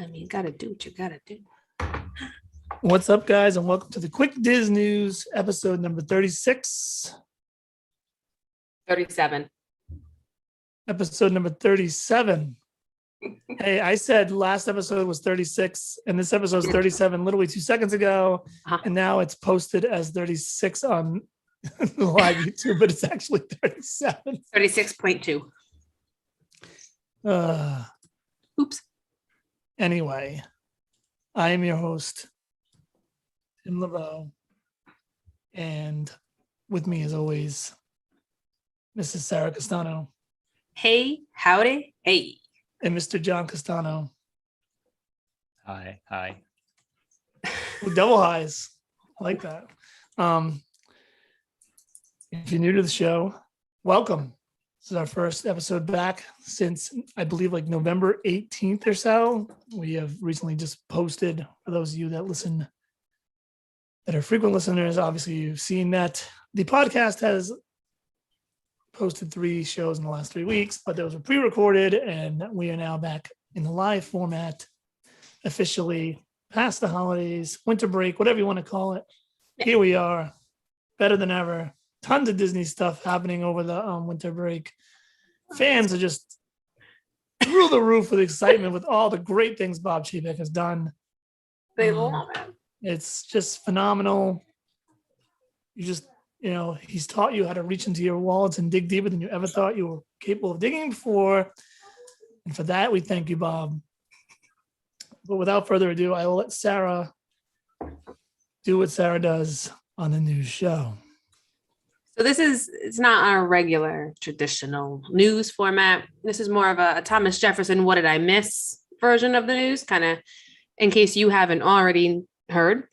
I mean, gotta do what you gotta do. What's up, guys, and welcome to the Quick Diz News, episode number 36. 37. Episode number 37. Hey, I said last episode was 36, and this episode is 37 literally 2 seconds ago, and now it's posted as 36 on the live YouTube, but it's actually 37. 36.2. Oops. Anyway, I am your host, Tim LeBeau, and with me, as always, Mrs. Sarah Castano. Hey, howdy, hey. And Mr. John Castano. Hi. With double highs. I like that. If you're new to the show, welcome. This is our first episode back since, I believe, like November 18th or so. We have recently just posted, for those of you that listen, that are frequent listeners, obviously you've seen that the podcast has posted 3 shows in the last 3 weeks, but those were pre-recorded, and we are now back in the live format, officially past the holidays, winter break, whatever you want to call it. Here we are, better than ever. Tons of Disney stuff happening over the winter break. Fans are just through the roof with excitement with all the great things Bob Chapek has done. They love it. It's just phenomenal. He's taught you how to reach into your wallets and dig deeper than you ever thought you were capable of digging before. And for that, we thank you, Bob. But without further ado, I will let Sarah do what Sarah does on the news show. So it's not our regular traditional news format. This is more of a Thomas Jefferson, what did I miss version of the news, kind of in case you haven't already heard.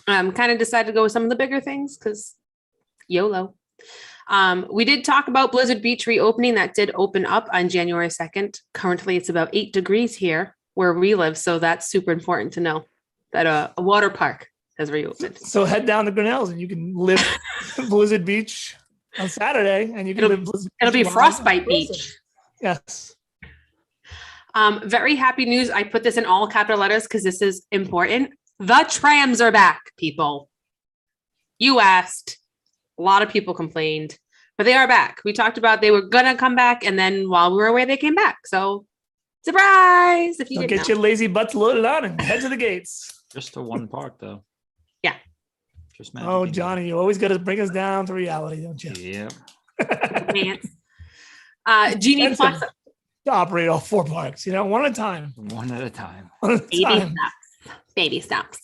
Kind of decided to go with some of the bigger things because YOLO. We did talk about Blizzard Beach reopening. That did open up on January 2nd. Currently, it's about 8 degrees here where we live. So that's super important to know that a water park has reopened. So head down to Grinnell's and you can live Blizzard Beach on Saturday, and you can live Blizzard It'll Beach be Frostbite Beach. Yes. Very happy news. I put this in all capital letters because this is important. The trams are back, people. You asked. A lot of people complained, but they are back. We talked about they were going to come back, and then while we were away, they came back. So, surprise! If you didn't get your lazy butts loaded on and head to the gates. Just to one park, though. Yeah. Just oh, Johnny, you always got to bring us down to reality, don't you? Yeah. Genie Plus to operate all 4 parks, one at a time. One at a time. Baby steps.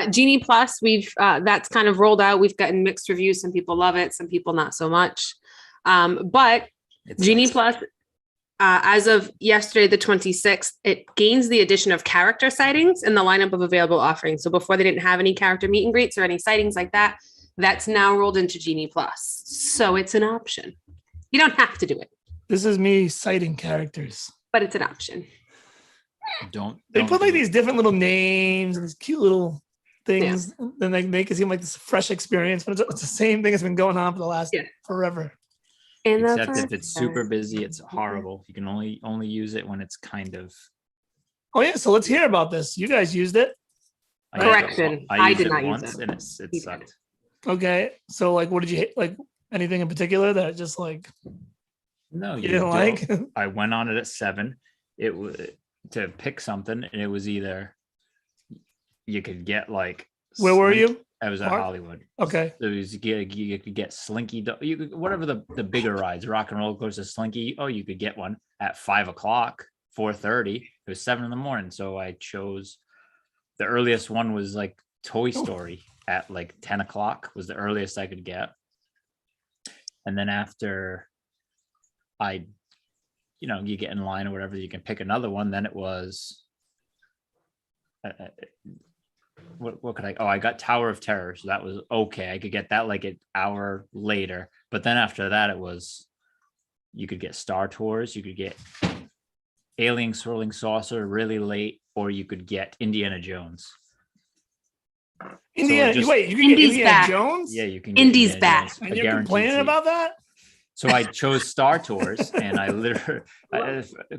Genie Plus, that's kind of rolled out. We've gotten mixed reviews. Some people love it, some people not so much. But Genie Plus, as of yesterday, the 26th, it gains the addition of character sightings in the lineup of available offerings. So before they didn't have any character meet and greets or any sightings like that. That's now rolled into Genie Plus. So it's an option. You don't have to do it. This is me citing characters. But it's an option. They put like these different little names and these cute little things, and they make it seem like this fresh experience, but it's the same thing that's been going on for the last forever. Except if it's super busy, it's horrible. You can only use it when it's kind of. Oh yeah, so let's hear about this. You guys used it. Correction. I did not use it. And it sucked. Okay, so like, what did you hate? Like anything in particular that just like? No, you didn't like. I went on it at 7. It was to pick something, and it was either you could get like. Where were you? I was at Hollywood. Okay. So you could get Slinky. You could, whatever the bigger rides, Rock and Roller Coaster, Slinky. Oh, you could get one at 5 o'clock, 4:30. It was 7 in the morning. So I chose the earliest one was like Toy Story at like 10 o'clock was the earliest I could get. And then after you get in line or whatever, you can pick another one. Then it was what could I got Tower of Terror, so that was okay. I could get that like an hour later, but then after that it was you could get Star Tours, you could get Alien Swirling Saucer really late, or you could get Indiana Jones. You can get Indiana Jones? Yeah, you can get Indy's back. And you're complaining about that? So I chose Star Tours, and I literally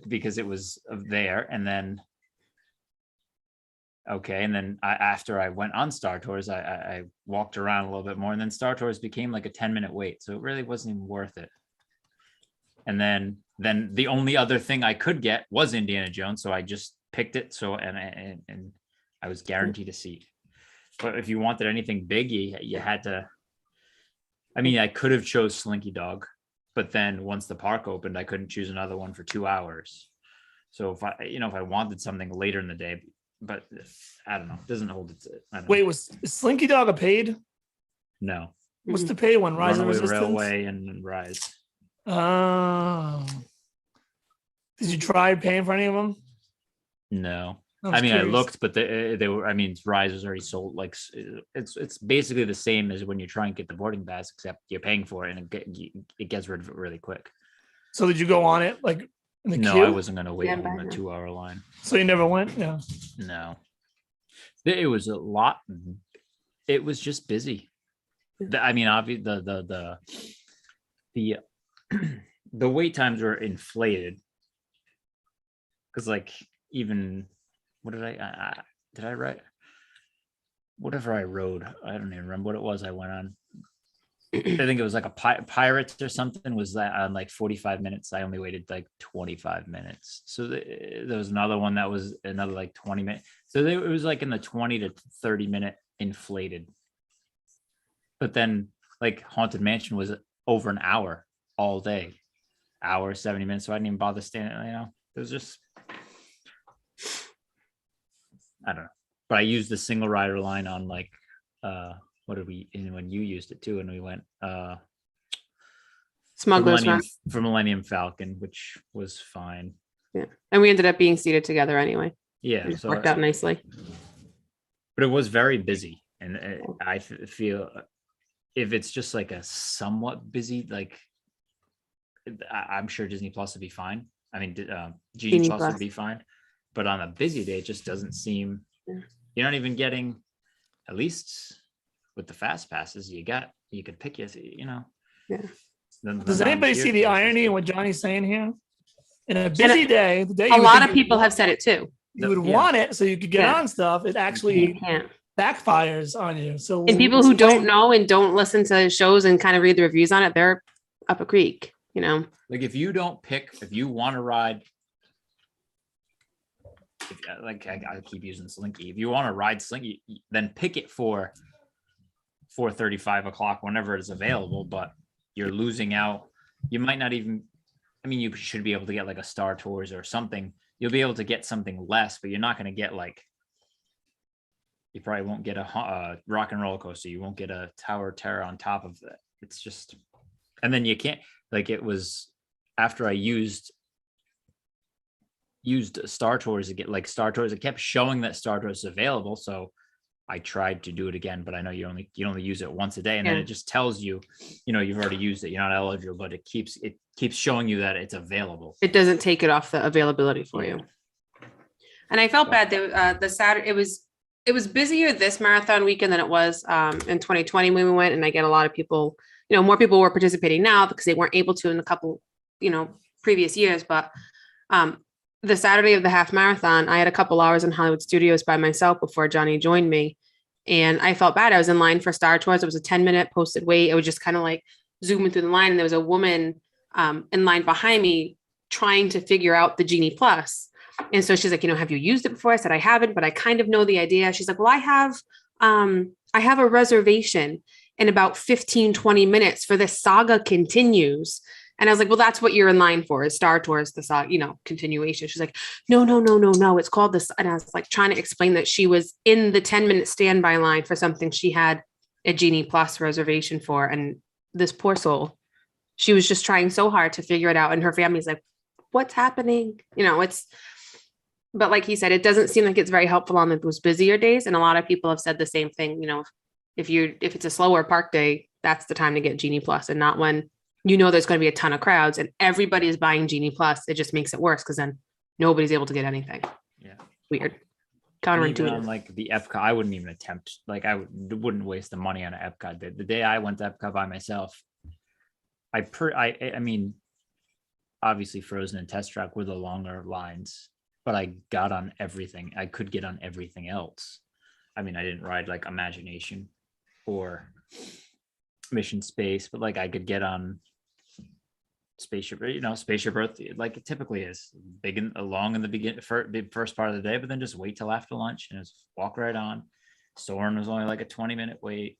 because it was there, and then okay. And then after I went on Star Tours, I walked around a little bit more, and then Star Tours became like a 10-minute wait. So it really wasn't even worth it. And then the only other thing I could get was Indiana Jones. So I just picked it. So, and I was guaranteed a seat. But if you wanted anything big, you had to, I mean, I could have chose Slinky Dog, but then once the park opened, I couldn't choose another one for 2 hours. So if I wanted something later in the day, but I don't know, it doesn't hold it. Wait, is Slinky Dog a paid? No. What's the paid one? Rise of Runaway Resistance? Railway and Rise. Oh. Did you try paying for any of them? No. I I mean, curious. I looked, but they were. I mean, Rise was already sold. Like it's basically the same as when you try and get the boarding pass, except you're paying for it, and it gets rid of it really quick. So did you go on it like in the No, queue? I wasn't going to wait Yeah, in bye a now. 2-hour line. So you never went? Yeah. No, it was a lot. It was just busy. I mean, obviously the the wait times were inflated because, like, even what did I write? Whatever I rode, I don't even remember what it was. I went on. I think it was like a Pirates or something. Was that on like 45 minutes? I only waited like 25 minutes. So there was another one that was another like 20 minutes. So it was like in the 20 to 30 minute inflated. But then like Haunted Mansion was over an hour all day, hour 70 minutes. So I didn't even bother standing. It was just, I don't know. But I used the single rider line on like what did we, and when you used it too, and we went Smuggler's for Millennium Falcon, which was fine. Yeah. And we ended up being seated together anyway. Yeah, It so worked out nicely. but it was very busy, and I feel if it's just like a somewhat busy, like I'm sure Disney Plus would be fine. I mean, Genie Plus would be fine, but on a busy day, it just doesn't seem. Yeah. You're not even getting, at least with the fast passes you could pick Yeah. Does anybody see the irony in what Johnny's saying here? In a busy day, the day A lot of people have said it too. you would want it so you could get Yeah. on stuff. It You actually can't. backfires on you. So And people who don't know and don't listen to shows and kind of read the reviews on it, they're up a creek, like if you want to ride, I keep using Slinky. If you want to ride Slinky, then pick it for 4:30, 5 o'clock, whenever it's available. But you're losing out. You might not even. I mean, you should be able to get like a Star Tours or something. You'll be able to get something less, but you're not going to get like. You probably won't get a Rock and Roller Coaster. You won't get a Tower of Terror on top of that. It's just, and then you can't. Like it was after I used Star Tours to get like Star Tours. It kept showing that Star Tours is available, so I tried to do it again. But I know you only use it once a day, and then it just tells you, you've already used it. You're not eligible, but it keeps showing you that it's available. It doesn't take it off the availability for you. And I felt bad that the Saturday it was busier this marathon weekend than it was in 2020 when we went. And I get a lot of people, more people were participating now because they weren't able to in a couple, previous years. But the Saturday of the half marathon, I had a couple hours in Hollywood Studios by myself before Johnny joined me. And I felt bad. I was in line for Star Tours. It was a 10-minute posted wait. It was just kind of like zooming through the line. And there was a woman in line behind me trying to figure out the Genie Plus. And so she's like, have you used it before? I said, I haven't, but I kind of know the idea. She's like, well, I have a reservation in about 15, 20 minutes for this saga continues. And I was like, well, that's what you're in line for is Star Tours, the saga, continuation. She's like, no. It's called this. And I was like trying to explain that she was in the 10-minute standby line for something she had a Genie Plus reservation for. And this poor soul, she was just trying so hard to figure it out. And her family's like, what's happening? But like he said, it doesn't seem like it's very helpful on those busier days. And a lot of people have said the same thing. If it's a slower park day, that's the time to get Genie Plus, and not when there's going to be a ton of crowds and everybody is buying Genie Plus. It just makes it worse because then nobody's able to get anything. Yeah, weird, counterintuitive. counterintuitive. Like the Epcot, I wouldn't even attempt. Like wouldn't waste the money on an Epcot. The day I went to Epcot by myself, I mean, obviously Frozen and Test Track were the longer lines. but I got on everything. I could get on everything else. I mean, I didn't ride like Imagination or Mission Space, but like I could get on Spaceship, Spaceship Earth, like it typically is big and long in the beginning, first part of the day, but then just wait till after lunch and just walk right on. Soarin' was only like a 20-minute wait.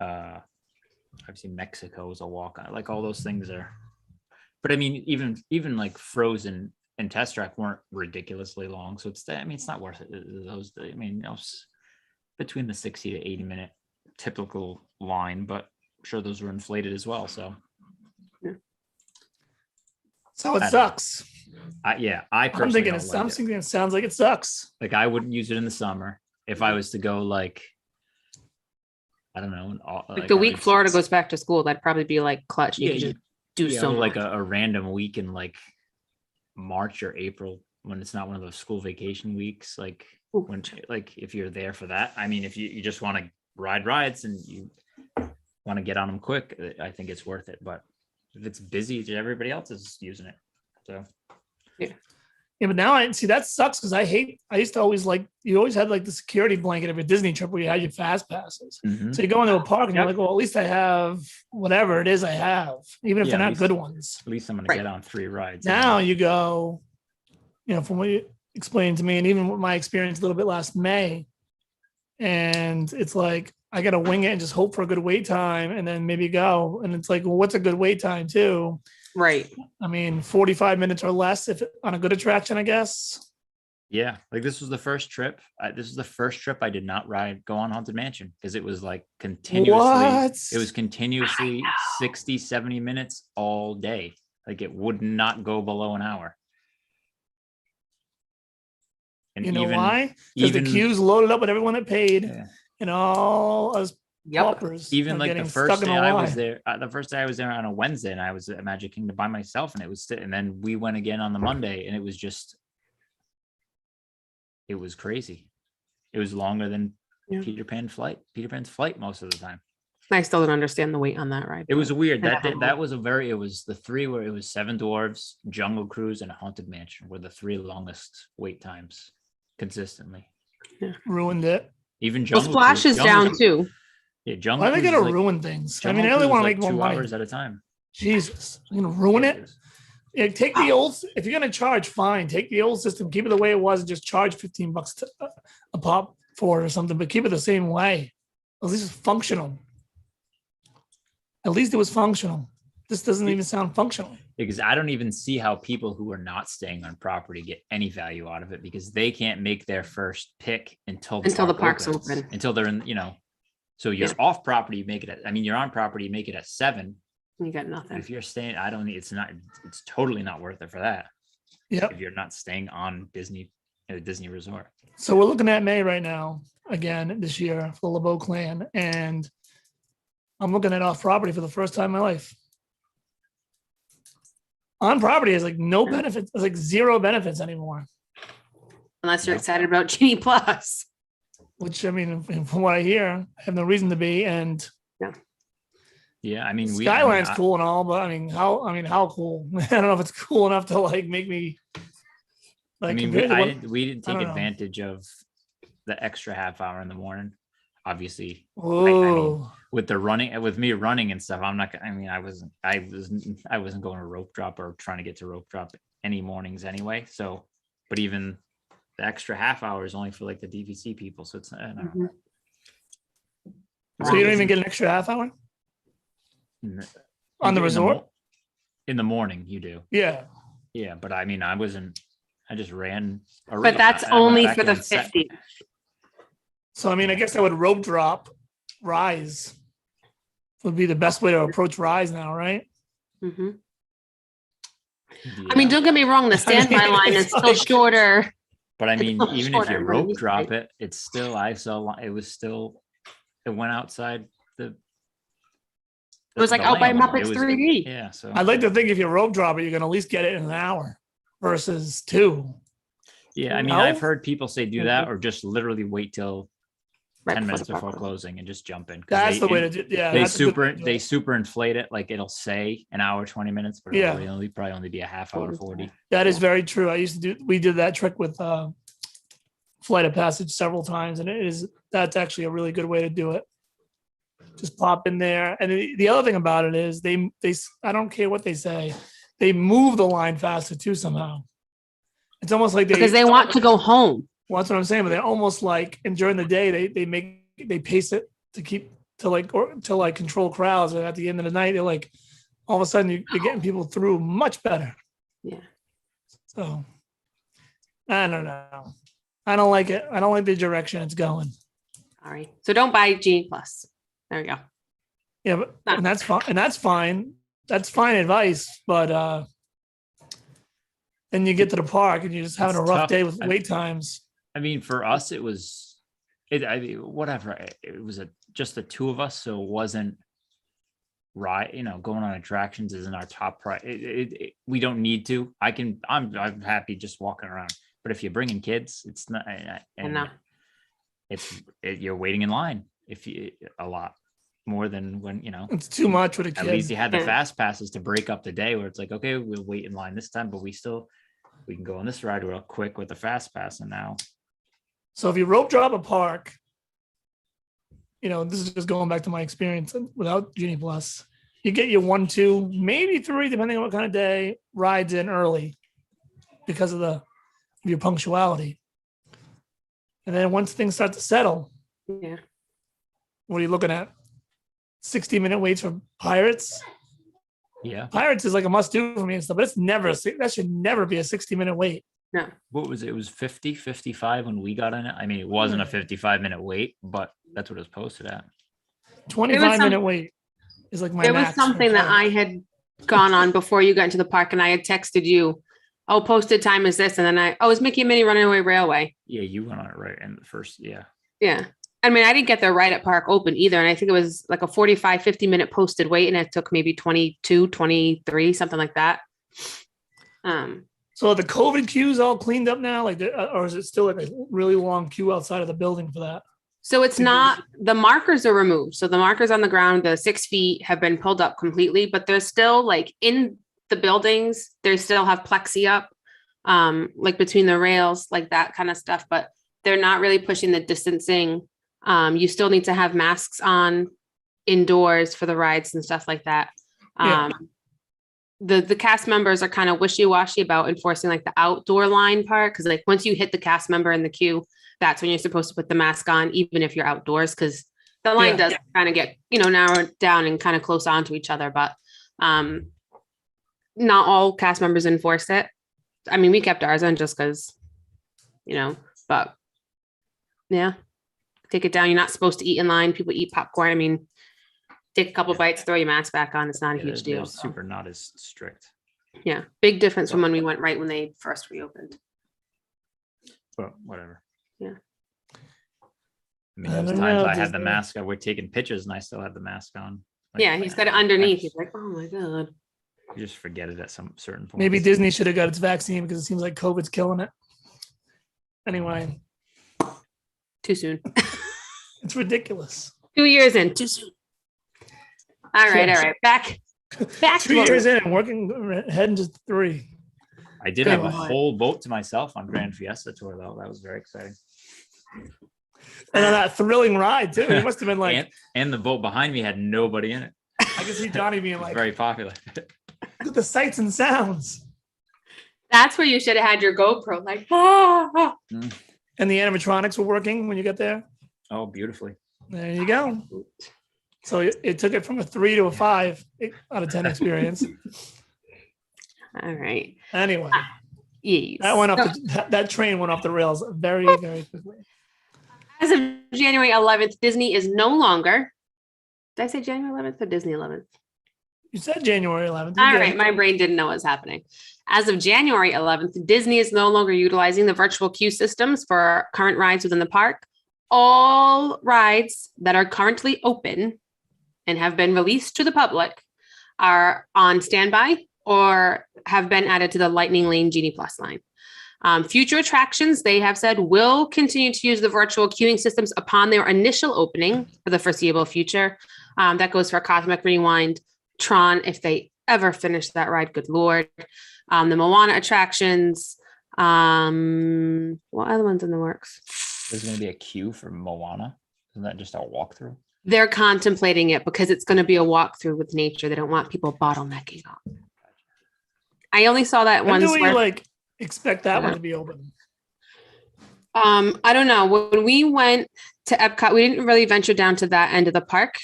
Obviously Mexico is a walk on, like all those things are. But I mean, even like Frozen and Test Track weren't ridiculously long, so it's not worth it. Those, I mean, between the 60 to 80-minute typical line, but I'm sure those were inflated as well. So it sucks. I I'm personally thinking don't like I'm it. thinking it sounds like it sucks. Like I wouldn't use it in the summer if I was to go like, I don't know, Like the week Florida goes back to school, that'd probably be like clutch. You could just do so like much. a random week in like March or April when it's not one of those school vacation weeks. Like when, like if you're there for that, I mean, if you just want to ride rides and you want to get on them quick, I think it's worth it. But if it's busy, everybody else is using it. So Yeah, but now I see that sucks because I used to always you always had like the security blanket of a Disney trip where you had your fast passes. Mhm. So you go into a park and you're Yep. like, well, at least I have whatever it is I have, even if Yeah, they're at not least- good ones. at least I'm gonna Right. get on 3 rides. Now you go, from what you explained to me, and even with my experience a little bit last May, and it's like I got to wing it and just hope for a good wait time, and then maybe go. And it's like, well, what's a good wait time too? Right. I mean, 45 minutes or less if on a good attraction, I guess. Yeah, like this was the first trip. This is the first trip I did not go on Haunted Mansion because it was like continuously. What? It was continuously 60, 70 minutes all day. Like it would not go below an hour. And You know why? Because the even queues loaded up with everyone that paid, Yeah. and all us Yep. paupers even are like the getting first stuck in day a I line. was there, the first day I was there on a Wednesday, and I was at Magic Kingdom by myself, and it was, and then we went again on the Monday, and it was just, it was crazy. It was longer than Yeah. Peter Pan's flight most of the time. I still don't understand the wait on that ride. It was weird. I That never that will. was it was the 3 where it was 7 Dwarves, Jungle Cruise, and Haunted Mansion were the 3 longest wait times consistently. Ruined it. Even Well, Jungle Splash Cruise, is down too. Yeah, Jungle Why are they Cruise gonna is like, ruin things? I Jungle mean, I only Cruise want is to like make more 2 money. hours at a time. Jesus, you're gonna ruin Yeah, it. Yeah, take the old. If you're gonna charge, fine. Take the old system, keep it the way it was, and just charge $15 a pop for it or something. But keep it the same way. At least it's functional. At least it was functional. This doesn't even sound functional. Because I don't even see how people who are not staying on property get any value out of it because they can't make their first pick until the park's opens, open. until they're in, so you're Yeah. off property, you make it you're on property, you make it at 7. You got nothing. If you're staying, it's totally not worth it for that. Yep. If you're not staying on Disney resort. So we're looking at May right now, again, this year for the LeBeau clan. And I'm looking at off property for the first time in my life. On property is like no benefits, it's like 0 benefits anymore. Unless you're Yeah. excited about Genie Plus. Which I mean, from what I hear, I have no reason to be. And Yeah, I mean, Skyline's cool and all, but how cool? I don't know if it's cool enough to like make me like. we compared to what- didn't I take don't know. advantage of the extra half hour in the morning. Obviously, Whoa. with me running and stuff, I wasn't going to rope drop or trying to get to rope drop any mornings anyway. So, but even the extra half hour is only for like the DVC people. So it's, I don't know. Mhm. So you don't even get an extra half hour In on the in resort? in the morning, you do. Yeah. Yeah, but I mean, I just ran. But that's only for the 50. So I mean, I guess I would rope drop Rise. Would be the best way to approach Rise now, right? Mhm. I mean, don't get me wrong, the I mean, standby line is it's still like- shorter. But I it's mean, a little even if you shorter, but rope it's drop like- it, it's still, it went outside the. It was like out by Muppets 3D. Yeah, so I'd like to think if you rope drop it, you're gonna at least get it in an hour versus 2. yeah, I mean, No? I've heard people say do Mm-hmm. that or just literally wait till Right 10 before minutes the park before closes. closing and just jump in. 'Cause That's the way to do. Yeah, they that's a good way to do they it. super inflate it. Like it'll say an hour, 20 minutes, but Yeah. it'll really probably only be a half hour, 40. That is Yeah. very true. We did that trick with Flight of Passage several times, and that's actually a really good way to do it. Just pop in there. And the other thing about it is they I don't care what they say, they move the line faster too somehow. It's almost like Because they want to go home. Well, that's what I'm saying, but they're almost like, and during the day they pace it to control crowds, and at the end of the night they're like, all of a sudden you're getting people through much better. Yeah. So I don't know. I don't like it. I don't like the direction it's going. All right. So don't buy Genie Plus. There we go. Yeah, but and that's fine. And that's fine. That's fine advice. But then you get to the park and you're just having a It's rough tough. day with wait times. I mean, for us, it was, whatever. It was just the two of us, so it wasn't right. Going on attractions isn't our top priority. We don't need to. I'm happy just walking around. But if you're bringing kids, it's not. know. You're waiting in line a lot more than when It's too much with a kid. At least you had the Yeah. fast passes to break up the day where it's like, okay, we'll wait in line this time, but we can go on this ride real quick with the fast pass. And now, So if you rope drop a park, this is just going back to my experience without Genie Plus, you get your 1, 2, maybe 3, depending on what kind of day, rides in early because of your punctuality. And then once things start to settle, Yeah. what are you looking at? 60-minute waits for Pirates. yeah, Pirates is like a must do for me and stuff, but that should never be a 60-minute wait. No. what was it? It was 50, 55 when we got in it. I mean, it wasn't a 55-minute wait, but that's what it was posted at. 25-minute wait is like my There was max. something that I had gone on before you got into the park, and I had texted you, oh, posted time is this. And then it's Mickey and Minnie Running Away Railway. Yeah, you went on it right in the first. Yeah. Yeah. I mean, I didn't get there right at park open either. And I think it was like a 45, 50-minute posted wait. And it took maybe 22, 23, something like that. So the COVID queues all cleaned up now, or is it still like a really long queue outside of the building for that? So it's not, the markers are removed. So the markers on the ground, the 6 feet have been pulled up completely, but there's still like in the buildings, they still have plexi up, like between the rails, like that kind of stuff, but they're not really pushing the distancing. You still need to have masks on indoors for the rides and stuff like that. Yeah. The cast members are kind of wishy-washy about enforcing like the outdoor line part. Cause like once you hit the cast member in the queue, that's when you're supposed to put the mask on, even if you're outdoors. Cause the line does kind of get, narrowed down and kind of close onto each other, but not all cast members enforce it. I mean, we kept ours on just cause, but yeah, take it down. You're not supposed to eat in line. People eat popcorn. I mean, take a couple bites, throw your mask back on. It's not a huge deal. So. Super not as strict. Yeah, big difference from when we went right when they first reopened. But whatever. Yeah. I mean, there was don't times know, I had the Disney. mask. We're taking pictures and I still had the mask on. Like, Yeah, he's got it underneath. He's like, oh my God. You just forget it at some certain point. Maybe Disney should have got its vaccine because it seems like COVID's killing it. Anyway, Too soon. it's ridiculous. 2 years in, too soon. All right. Back 2 years in and working, heading to 3. I did Good have a Lord. whole boat to myself on Grand Fiesta Tour, though. That was very exciting. And on that thrilling ride too. It must have been like, and the boat behind me had nobody in it. I can see Johnny being It was like, very popular. look at the sights and sounds. That's where you should have had your GoPro. Like, ah. And the animatronics were working when you got there. Oh, beautifully. There you go. So it took it from a 3 to a 5 out of 10 experience. All right. Anyway, Yes. that went that train went off the rails very, very quickly. As of January 11th, Disney is no longer. Did I say January 11th or Disney 11th? You said January 11th. All right, my brain didn't know what was happening. As of January 11th, Disney is no longer utilizing the virtual queue systems for current rides within the park. All rides that are currently open and have been released to the public are on standby or have been added to the Lightning Lane Genie Plus line. Future attractions, they have said, will continue to use the virtual queuing systems upon their initial opening for the foreseeable future. That goes for Cosmic Rewind, Tron, if they ever finish that ride, good Lord. The Moana Attractions. What other ones in the works? There's going to be a queue for Moana. Isn't that just a walkthrough? They're contemplating it because it's going to be a walkthrough with nature. They don't want people bottlenecking up. I only saw that When once. do we expect that one to be open? I don't know. When we went to Epcot, we didn't really venture down to that end of the park.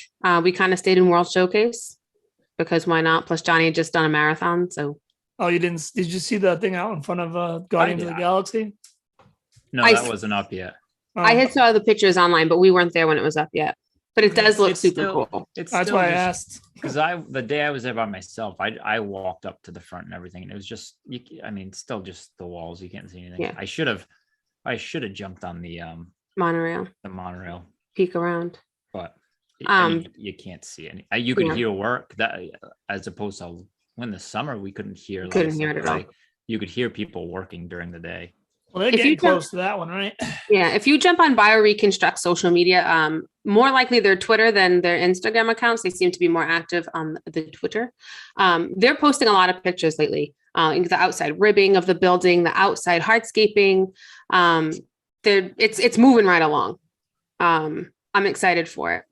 We kind of stayed in World Showcase because why not? Plus, Johnny had just done a marathon, so. Oh, you didn't? Did you see the thing out in front of Guardians of the Galaxy? No, that wasn't up yet. I had saw the pictures online, but we weren't there when it was up yet. But it does look It's super still- cool. That's why I asked. Because the day I was there by myself, I walked up to the front and everything, and it was just, still just the walls. You can't see anything. Yeah. I should have jumped on the Monorail, peek around. but Um, you can't see any. You could hear work that, as opposed to when the summer we couldn't hear. Couldn't hear it at all. You could hear people working during the day. Well, they're If you getting close to that one, right? Yeah, if you jump on BioReconstruct social media, more likely their Twitter than their Instagram accounts. They seem to be more active on the Twitter. They're posting a lot of pictures lately. The outside ribbing of the building, the outside hardscaping. It's moving right along. I'm excited for it.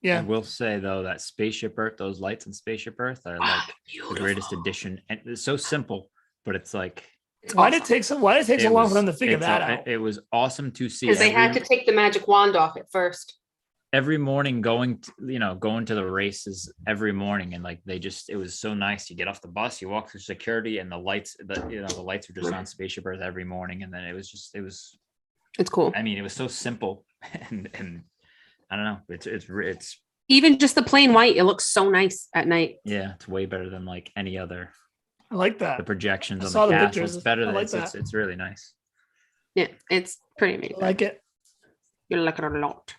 Yeah. I will say though that Spaceship Earth, those lights in Spaceship Earth are like the greatest addition, and it's so simple, but it's like. Why did it take so long for them to figure that out? It was awesome to see. Because they had to take the magic wand off at first. Every morning going to the races every morning, and it was so nice. You get off the bus, you walk through security, and the lights are just on Spaceship Earth every morning, and then it's cool. I mean, it was so simple, and I don't know, it's even just the plain white, it looks so nice at night. Yeah, it's way better than any other. I like that. The projections saw on the the castle. pictures. It's better than I like that. it's really nice. Yeah, it's pretty amazing. I like it. You like it a lot.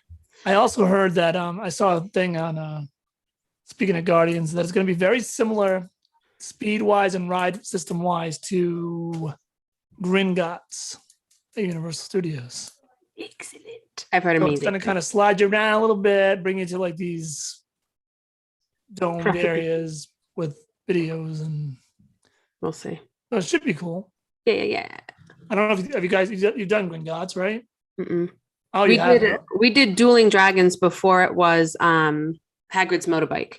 I also heard that I saw a thing on speaking of Guardians that it's going to be very similar speed wise and ride system wise to Gringotts at Universal Studios. Excellent. I've heard So amazing. it's going to kind of slide you around a little bit, bring you to these domed areas with videos, and We'll see. so it should be cool. Yeah. I don't know if have you guys you've done Gringotts, right? Mm-mm. Oh, we you have. did. We did Dueling Dragons before it was Hagrid's motorbike.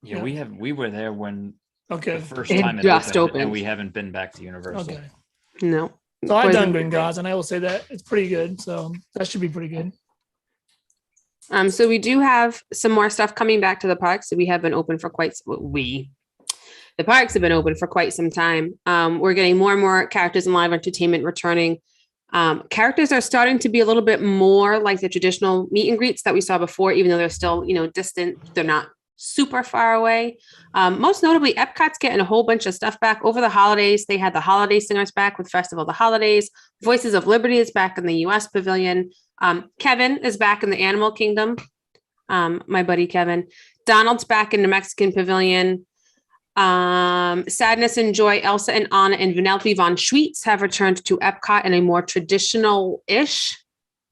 Yeah, we were there when Okay. the first It time it just opened, opened. and we haven't been back to Universal. Okay. No. So I've done Wasn't- Gringotts, and I will say that it's pretty good. So that should be pretty good. So we do have some more stuff coming back to the parks. So we have been open for the parks have been open for quite some time. We're getting more and more characters and live entertainment returning. Characters are starting to be a little bit more like the traditional meet and greets that we saw before, even though they're still, distant. They're not super far away. Most notably, Epcot's getting a whole bunch of stuff back over the holidays. They had the holiday singers back with Festival of the Holidays. Voices of Liberty is back in the US Pavilion. Kevin is back in the Animal Kingdom. My buddy Kevin. Donald's back in the Mexican Pavilion. Sadness and Joy, Elsa and Anna and Vanellope von Schweetz have returned to Epcot in a more traditional-ish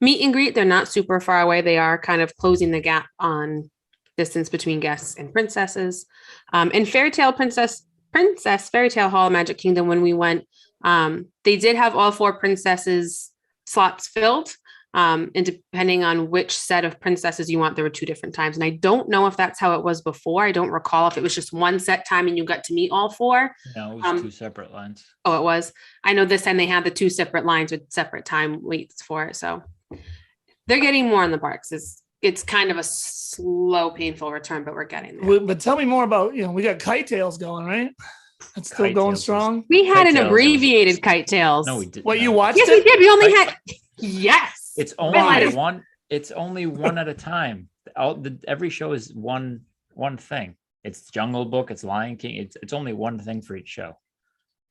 meet and greet. They're not super far away. They are kind of closing the gap on distance between guests and princesses. And Fairy Tale Fairy Tale Hall of Magic Kingdom, when we went, they did have all 4 princesses slots filled. And depending on which set of princesses you want, there were 2 different times. And I don't know if that's how it was before. I don't recall if it was just one set time and you got to meet all 4. No, it was 2 separate lines. Oh, it was. I know this time they had the 2 separate lines with separate time waits for it. So they're getting more in the parks. It's kind of a slow, painful return, but we're getting there. But tell me more about, we got Kite Tails going, right? That's still Kite going Tails strong. We had Kite an Tails. abbreviated Kite Tails. No, we did. What, you not. watched Yes, it? we did. We only had. Yes. It's Why? only one. It's only one at a time. Every show is one thing. It's Jungle Book. It's Lion King. It's only one thing for each show.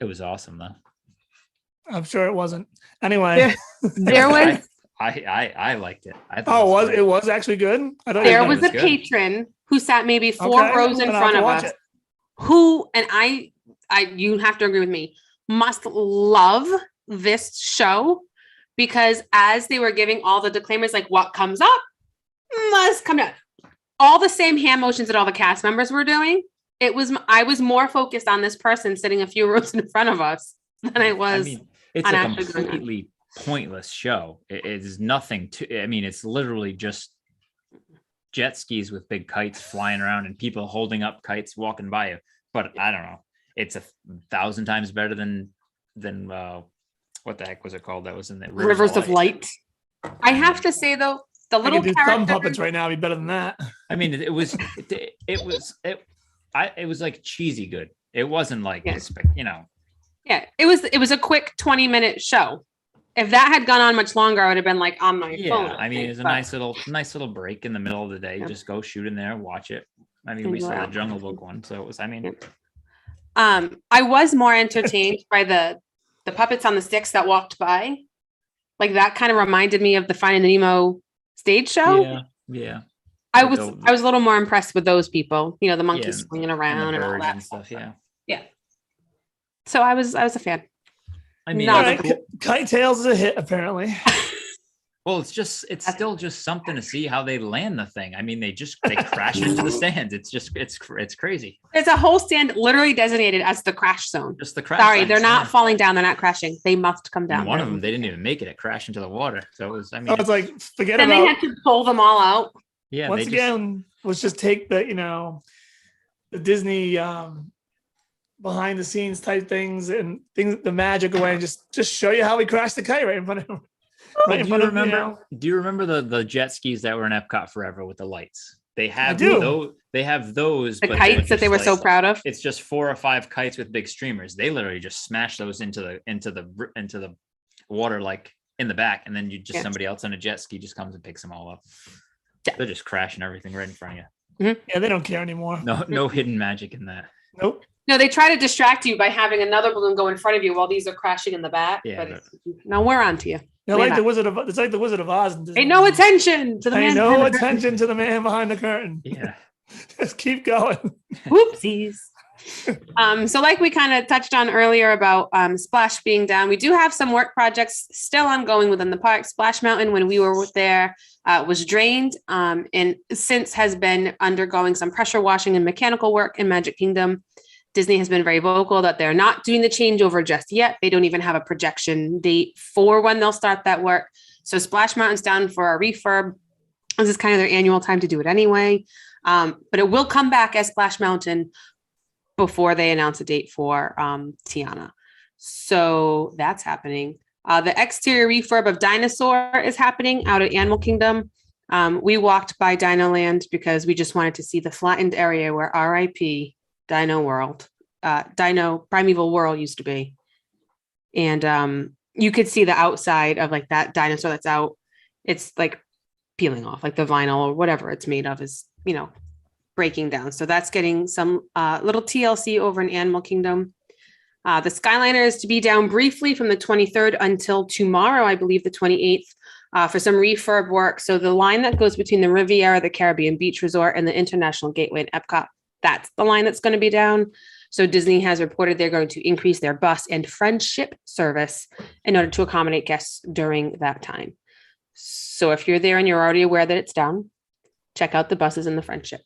It was awesome though. I'm sure it wasn't. Anyway. There was. I liked it. I thought It was actually good. I thought There thought was it was a good. patron who sat maybe 4 rows in front of us, who, and I, you have to agree with me, must love this show because as they were giving all the disclaimers, like what comes up must come down. All the same hand motions that all the cast members were doing. I was more focused on this person sitting a few rows in front of us than I was. I mean, it's a completely pointless show. It is nothing to, I mean, it's literally just jet skis with big kites flying around and people holding up kites walking by you. But I don't know. It's 1,000 times better than what the heck was it called? That was in the Rivers of Light. I have to say though, the little thumb puppets right now be better than that. I mean, it was like cheesy good. It wasn't like, you know. Yeah, it was a quick 20-minute show. If that had gone on much longer, I would have been like on my phone. I mean, it's a nice little break in the middle of the day. Just go shoot in there, watch it. I mean, we saw the Jungle Book one, so it was. I mean, I was more entertained by the puppets on the sticks that walked by. Like that kind of reminded me of the Finding Nemo stage show. Yeah. I was a little more impressed with those people. You know, the monkeys swinging around and all that and stuff. Yeah. So I was a fan. I mean, Kite Tails is a hit apparently. Well, it's still just something to see how they land the thing. I mean, they crash into the stands. It's crazy. There's a whole stand literally designated as the crash zone. Just the crash. Sorry, they're not falling down. They're not crashing. They must come down. And one of them, they didn't even make it. It crashed into the water. So it was. I mean, it's like forget then about. They had to pull them all out. Yeah. Once again, let's just take the the Disney behind the scenes type things and the magic away and just show you how we crashed the kite right in front of him. Do you remember the jet skis that were in Epcot forever with the lights? They have those. The kites that they were so proud of. It's just 4 or 5 kites with big streamers. They literally just smash those into the water, like in the back, and then somebody else on a jet ski just comes and picks them all up. Yeah. They're just crashing everything right in front of you. Mm-hmm. Yeah, they don't care anymore. No hidden magic in that. Nope. No, they try to distract you by having another balloon go in front of you while these are crashing in the back. Yeah, but no, we're on to you. It's like the Wizard of Oz. Pay no attention to the man. No attention to the man behind the curtain. Yeah. Just keep going. Whoopsies. So like we kind of touched on earlier about Splash being down, we do have some work projects still ongoing within the park. Splash Mountain, when we were there, was drained and since has been undergoing some pressure washing and mechanical work in Magic Kingdom. Disney has been very vocal that they're not doing the changeover just yet. They don't even have a projection date for when they'll start that work. So Splash Mountain's down for a refurb. This is kind of their annual time to do it anyway. But it will come back as Splash Mountain before they announce a date for Tiana. So that's happening. The exterior refurb of Dinosaur is happening out at Animal Kingdom. We walked by Dino Land because we just wanted to see the flattened area where RIP Dino World, Dino Primeval World used to be. And you could see the outside of like that dinosaur that's out. It's like peeling off, like the vinyl or whatever it's made of is, breaking down. So that's getting some little TLC over in Animal Kingdom. The Skyliner is to be down briefly from the 23rd until tomorrow, I believe the 28th, for some refurb work. So the line that goes between the Riviera, the Caribbean Beach Resort, and the International Gateway in Epcot, that's the line that's going to be down. So Disney has reported they're going to increase their bus and friendship service in order to accommodate guests during that time. So if you're there and you're already aware that it's down, check out the buses and the friendship.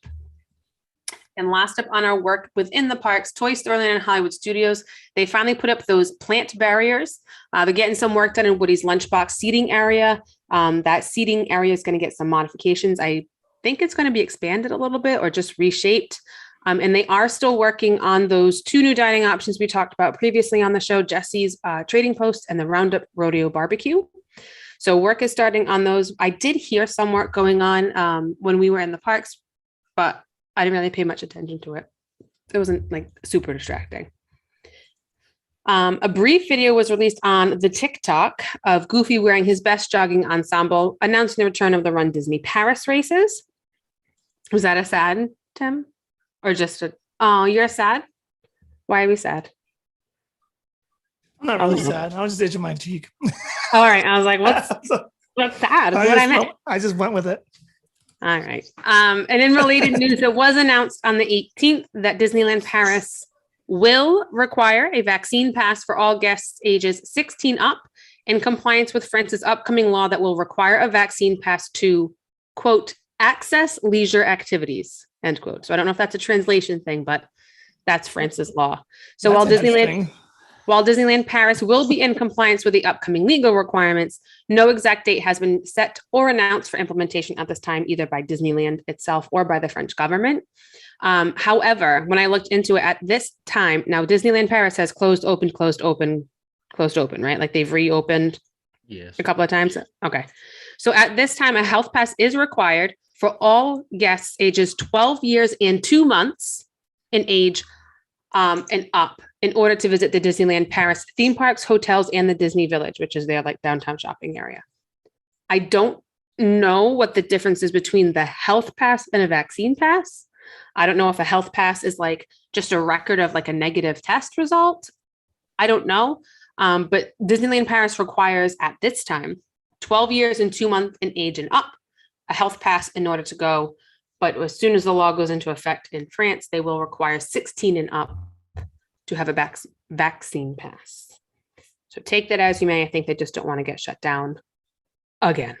And last up on our work within the parks, Toy Story Land and Hollywood Studios, they finally put up those plant barriers. They're getting some work done in Woody's Lunchbox seating area. That seating area is going to get some modifications. I think it's going to be expanded a little bit or just reshaped. And they are still working on those 2 new dining options we talked about previously on the show, Jesse's Trading Post and the Roundup Rodeo Barbecue. So work is starting on those. I did hear some work going on when we were in the parks, but I didn't really pay much attention to it. It wasn't like super distracting. A brief video was released on the TikTok of Goofy wearing his best jogging ensemble, announcing the return of the Run Disney Paris races. Was that a sad, Tim? Or just you're sad? Why are we sad? I'm not really sad. I was just itching my cheek. All right. I was like, what's sad? I just went with it. All right. And in related news, it was announced on the 18th that Disneyland Paris will require a vaccine pass for all guests ages 16 up in compliance with France's upcoming law that will require a vaccine pass to, quote, access leisure activities, end quote. So I don't know if that's a translation thing, but that's France's law. So That's interesting. while Disneyland Paris will be in compliance with the upcoming legal requirements, no exact date has been set or announced for implementation at this time, either by Disneyland itself or by the French government. However, when I looked into it at this time, now Disneyland Paris has closed, open, right? Like they've reopened Yes. a couple of times. Okay. So at this time, a health pass is required for all guests ages 12 years and 2 months in age and up in order to visit the Disneyland Paris theme parks, hotels, and the Disney Village, which is their like downtown shopping area. I don't know what the difference is between the health pass and a vaccine pass. I don't know if a health pass is like just a record of like a negative test result. I don't know. But Disneyland Paris requires at this time 12 years and 2 months in age and up, a health pass in order to go. But as soon as the law goes into effect in France, they will require 16 and up to have a vaccine pass. So take that as you may. I think they just don't want to get shut down again.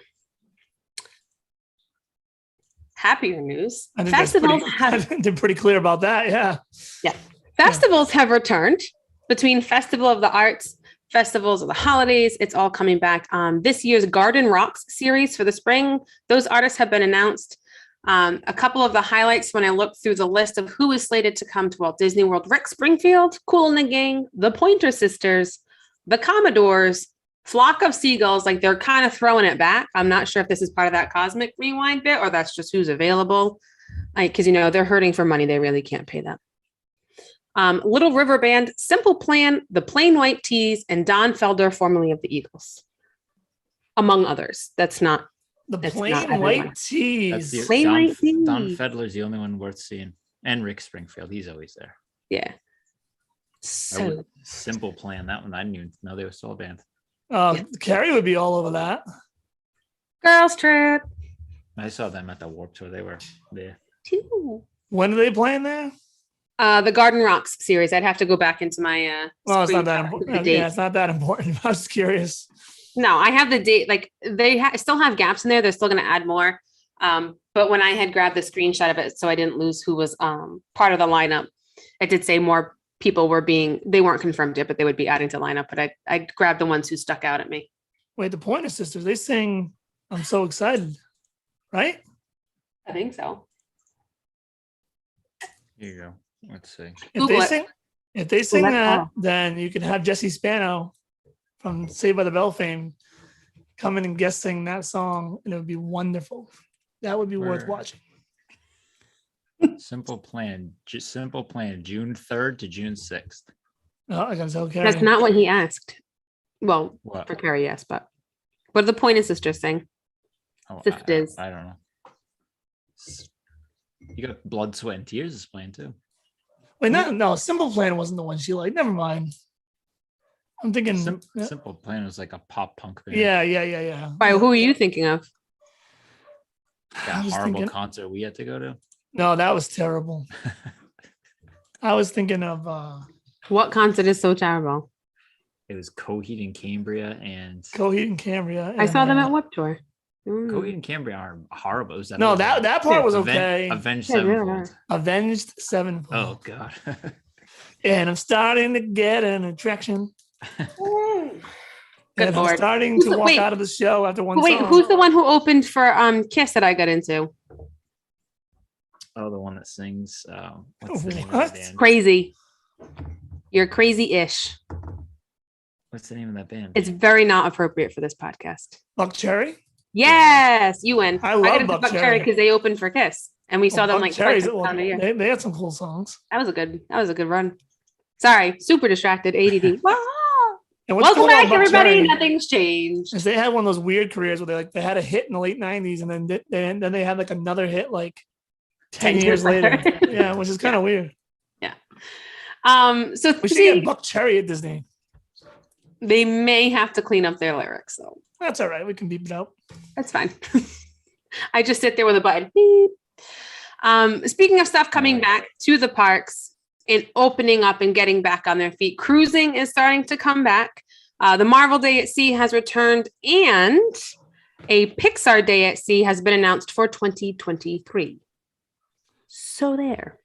Happier news. I think they're pretty clear about that. Yeah. Festivals have returned between Festival of the Arts, festivals of the holidays. It's all coming back. This year's Garden Rocks series for the spring, those artists have been announced. A couple of the highlights when I looked through the list of who is slated to come to Walt Disney World: Rick Springfield, Kool and the Gang, the Pointer Sisters, the Commodores, Flock of Seagulls. Like they're kind of throwing it back. I'm not sure if this is part of that Cosmic Rewind bit or that's just who's available. Because, they're hurting for money. They really can't pay them. Little River Band, Simple Plan, the Plain White Tees, and Don Felder, formerly of the Eagles, among others. That's not the Plain White Tees. Plain White Tees. Don Fedler's the only one worth seeing, and Rick Springfield. He's always there. Yeah. So Simple Plan. That one I didn't even know they were still a band. Carrie would be all over that. Girls Trip. I saw them at the Warped Tour. They were there. Too. When are they playing there? The Garden Rocks series. I'd have to go back into my. Well, it's not that important. Yeah, it's not that important. I was just curious. No, I have the date. Like they still have gaps in there. They're still going to add more. But when I had grabbed the screenshot of it, so I didn't lose who was part of the lineup, it did say more people they weren't confirmed yet, but they would be adding to lineup. But I grabbed the ones who stuck out at me. Wait, the Pointer Sisters, they sing "I'm So Excited," right? I think so. Here you go. Let's see. If they sing that, then you can have Jesse Spano from Saved by the Bell fame come in and guest sing that song, and it would be wonderful. That would be worth watching. Simple Plan, June 3rd to June 6th. Oh, I gotta tell Carrie. That's not what he asked. Well, What? for Carrie, yes, but what do the Pointer Sisters sing? Oh, Sisters. I don't know. You got Blood, Sweat, and Tears is playing too. Wait, no, Simple Plan wasn't the one she liked. Never mind. I'm thinking Simple Plan was like a pop punk band. Yeah. By who are you thinking of? That horrible concert we had to go to. No, that was terrible. I was thinking of What concert is so terrible? It was Coheed and Cambria I saw them at Warped Tour. Coheed and Cambria aren't horrible. That part was okay. Avenged Yeah, Sevenfold. Avenged Sevenfold. Oh God. And I'm starting to get an attraction. Good and Lord. I'm starting to walk out of the show after one Wait, song. who's the one who opened for Kiss that I got into? Oh, the one that sings. What's the name of that band? Crazy. You're crazy-ish. What's the name of that band? It's very not appropriate for this podcast. Buck Cherry? Yes, you win. I love got into Buck Cherry because they opened for Kiss, and we saw them like twice around a year. They had some cool songs. That was a good run. Sorry, super distracted. ADD. And what's Welcome cool back, about Buck everybody. Cherry Nothing's changed. is they had one of those weird careers where they had a hit in the late 90s and then they had like another hit like 10 years later. Yeah, which is kind of weird. Yeah. So we should get Buck Cherry at Disney. They may have to clean up their lyrics, though. That's all right. We can beep it out. That's fine. I just sit there with a button. Beep. Speaking of stuff coming back to the parks, and opening up and getting back on their feet. Cruising is starting to come back. The Marvel Day at Sea has returned, and a Pixar Day at Sea has been announced for 2023. So there.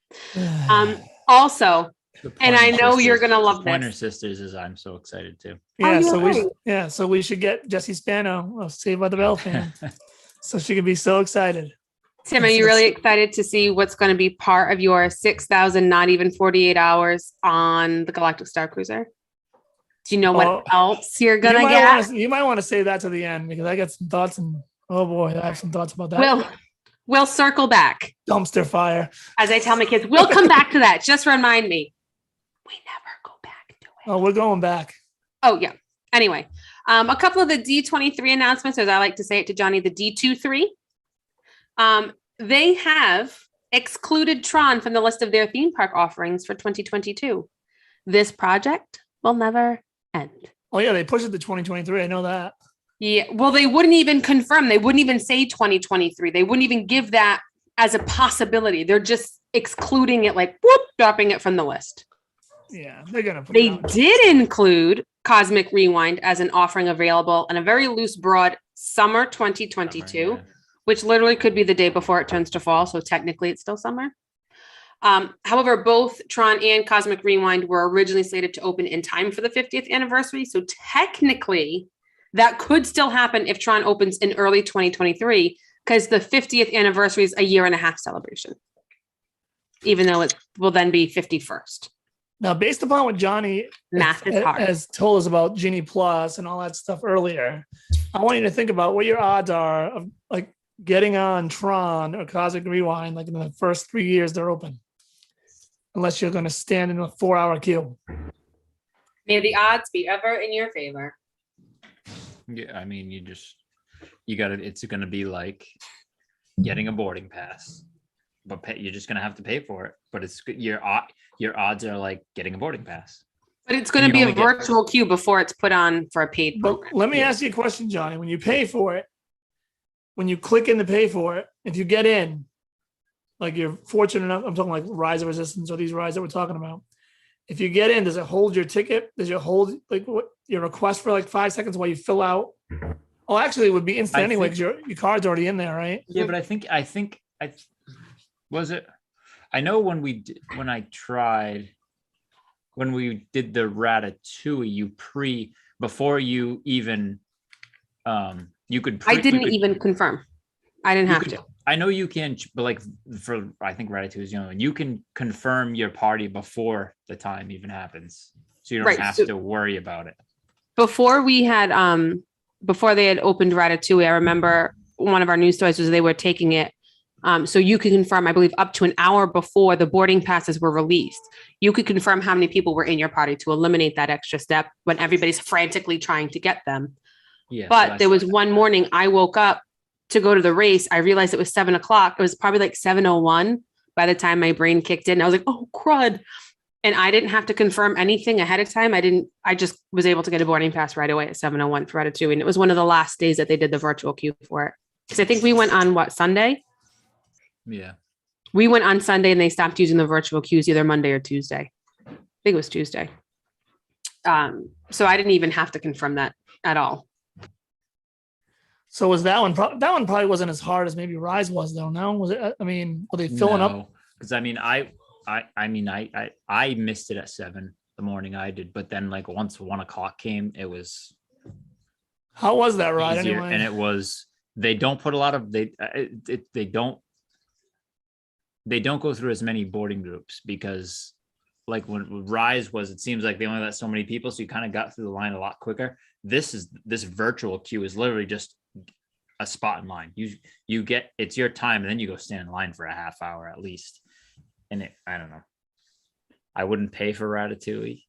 Also, The and I Pointer know you're Sisters- gonna love Pointer this. Sisters is I'm so excited too. Yeah, you so we right? so we should get Jesse Spano of Saved by the Bell fan, so she can be so excited. Tim, are you really excited to see what's going to be part of your 6,000, not even 48 hours on the Galactic Star Cruiser? Do you know what else you're going to get? You might want to say that to the end, because I got some thoughts, and oh boy, I have some thoughts about that. We'll circle back. Dumpster fire. As I tell my kids, we'll come back to that. Just remind me. We never go back to it. Oh, we're going back. Oh, yeah. Anyway, a couple of the D23 announcements, as I like to say it to Johnny, the D23. They have excluded Tron from the list of their theme park offerings for 2022. This project will never end. Oh yeah, they pushed it to 2023. I know that. Yeah, well, they wouldn't even confirm. They wouldn't even say 2023. They wouldn't even give that as a possibility. They're just excluding it, like whoop, dropping it from the list. Yeah, they're gonna. They did include Cosmic Rewind as an offering available in a very loose, broad summer 2022. Which literally could be the day before it turns to fall. So technically it's still summer. However, both Tron and Cosmic Rewind were originally slated to open in time for the 50th anniversary. So technically that could still happen if Tron opens in early 2023, because the 50th anniversary is a 1.5-year celebration, even though it will then be 51st. Now, based upon what Johnny has told us about Genie Plus and all that stuff earlier, I want you to think about what your odds are of like getting on Tron or Cosmic Rewind like in the first 3 years they're open, unless you're going to stand in a 4-hour queue. May the odds be ever in your favor. Yeah, I mean, you got to. It's going to be like getting a boarding pass, but you're just going to have to pay for it. But it's your odds are like getting a boarding pass. But it's going to be a virtual queue before it's put on for a paid program. But let me ask you a question, Johnny. When you pay for it, when you click in to pay for it, if you get in, like you're fortunate enough, I'm talking like Rise of Resistance or these rides that we're talking about. If you get in, does it hold your ticket? Does it hold like what your request for like 5 seconds while you fill out? Oh, actually, it would be instant anyway because your card's already in there, right? Yeah, but I think was it? I know when we did the Ratatouille, before you even you could. I didn't even confirm. I didn't have to. I know you can, but like I think Ratatouille is you can confirm your party before the time even happens, so you don't have to worry about it. Before we had before they had opened Ratatouille, I remember one of our news stories was they were taking it. So you could confirm, I believe, up to an hour before the boarding passes were released. You could confirm how many people were in your party to eliminate that extra step when everybody's frantically trying to get them. Yeah, but so there was one morning I woke up to go to the race. I realized it was 7:00. It was probably like 7:01 by the time my brain kicked in. I was like, oh, crud. And I didn't have to confirm anything ahead of time. I just was able to get a boarding pass right away at 7:01 for Ratatouille. And it was one of the last days that they did the virtual queue for it. Because I think we went on Sunday? Yeah. We went on Sunday and they stopped using the virtual queues either Monday or Tuesday. I think it was Tuesday. So I didn't even have to confirm that at all. So was that one? That one probably wasn't as hard as maybe Rise was, though. No, was it? I mean, were they filling up? Because I mean, I missed it at 7 the morning I did, but then like once 1:00 came, it was. How was that ride easier, anyway? And it was. They don't put a lot of they don't go through as many boarding groups because like when Rise was, it seems like they only let so many people, so you kind of got through the line a lot quicker. This virtual queue is literally just a spot in line. You get, it's your time, and then you go stand in line for a half hour at least. And I don't know. I wouldn't pay for Ratatouille.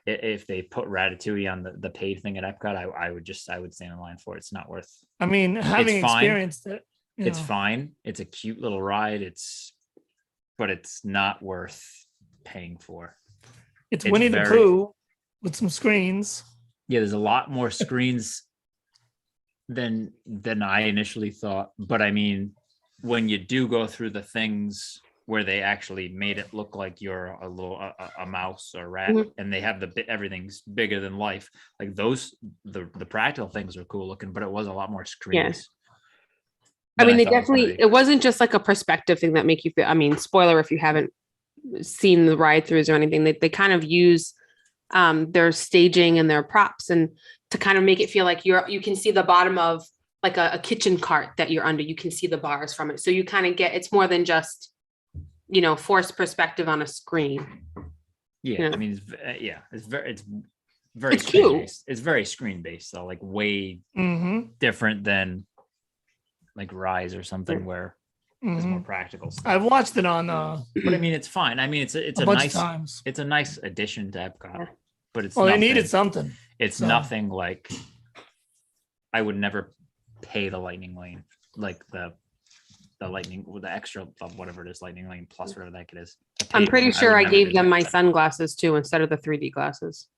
If they put Ratatouille on the paid thing at Epcot, I would stand in line for it. It's not worth. I mean, having experienced it, it's fine. It's a cute little ride. But it's not worth paying for. It's Winnie the Pooh with some screens. Yeah, there's a lot more screens than I initially thought. But I mean, when you do go through the things where they actually made it look like you're a little a mouse or a rat, Mhm. and they have everything's bigger than life. Like those, the practical things are cool looking, but it was a lot more screens. I mean, they thought it was gonna definitely, be. it wasn't just like a perspective thing that make you feel, I mean, spoiler if you haven't seen the ride throughs or anything, they kind of use their staging and their props and to kind of make it feel like you can see the bottom of like a kitchen cart that you're under. You can see the bars from it. So you kind of get, it's more than just, forced perspective on a screen. Yeah, Yeah. I mean, it's very It's cute. based. It's very screen based, though, like way Mm-hmm. different than like Rise or something Yeah. where it's more Mm-hmm. practical stuff. I've watched it on But I mean, it's fine. I mean, it's a a bunch nice of times. it's a nice addition to Epcot, Yeah. but it's Well, they nothing, needed something. it's so. nothing like I would never pay the lightning lane, like the lightning with the extra whatever it is, lightning lane plus whatever that it is. I'm pretty sure would I never gave do them that. my sunglasses too instead of the 3D glasses.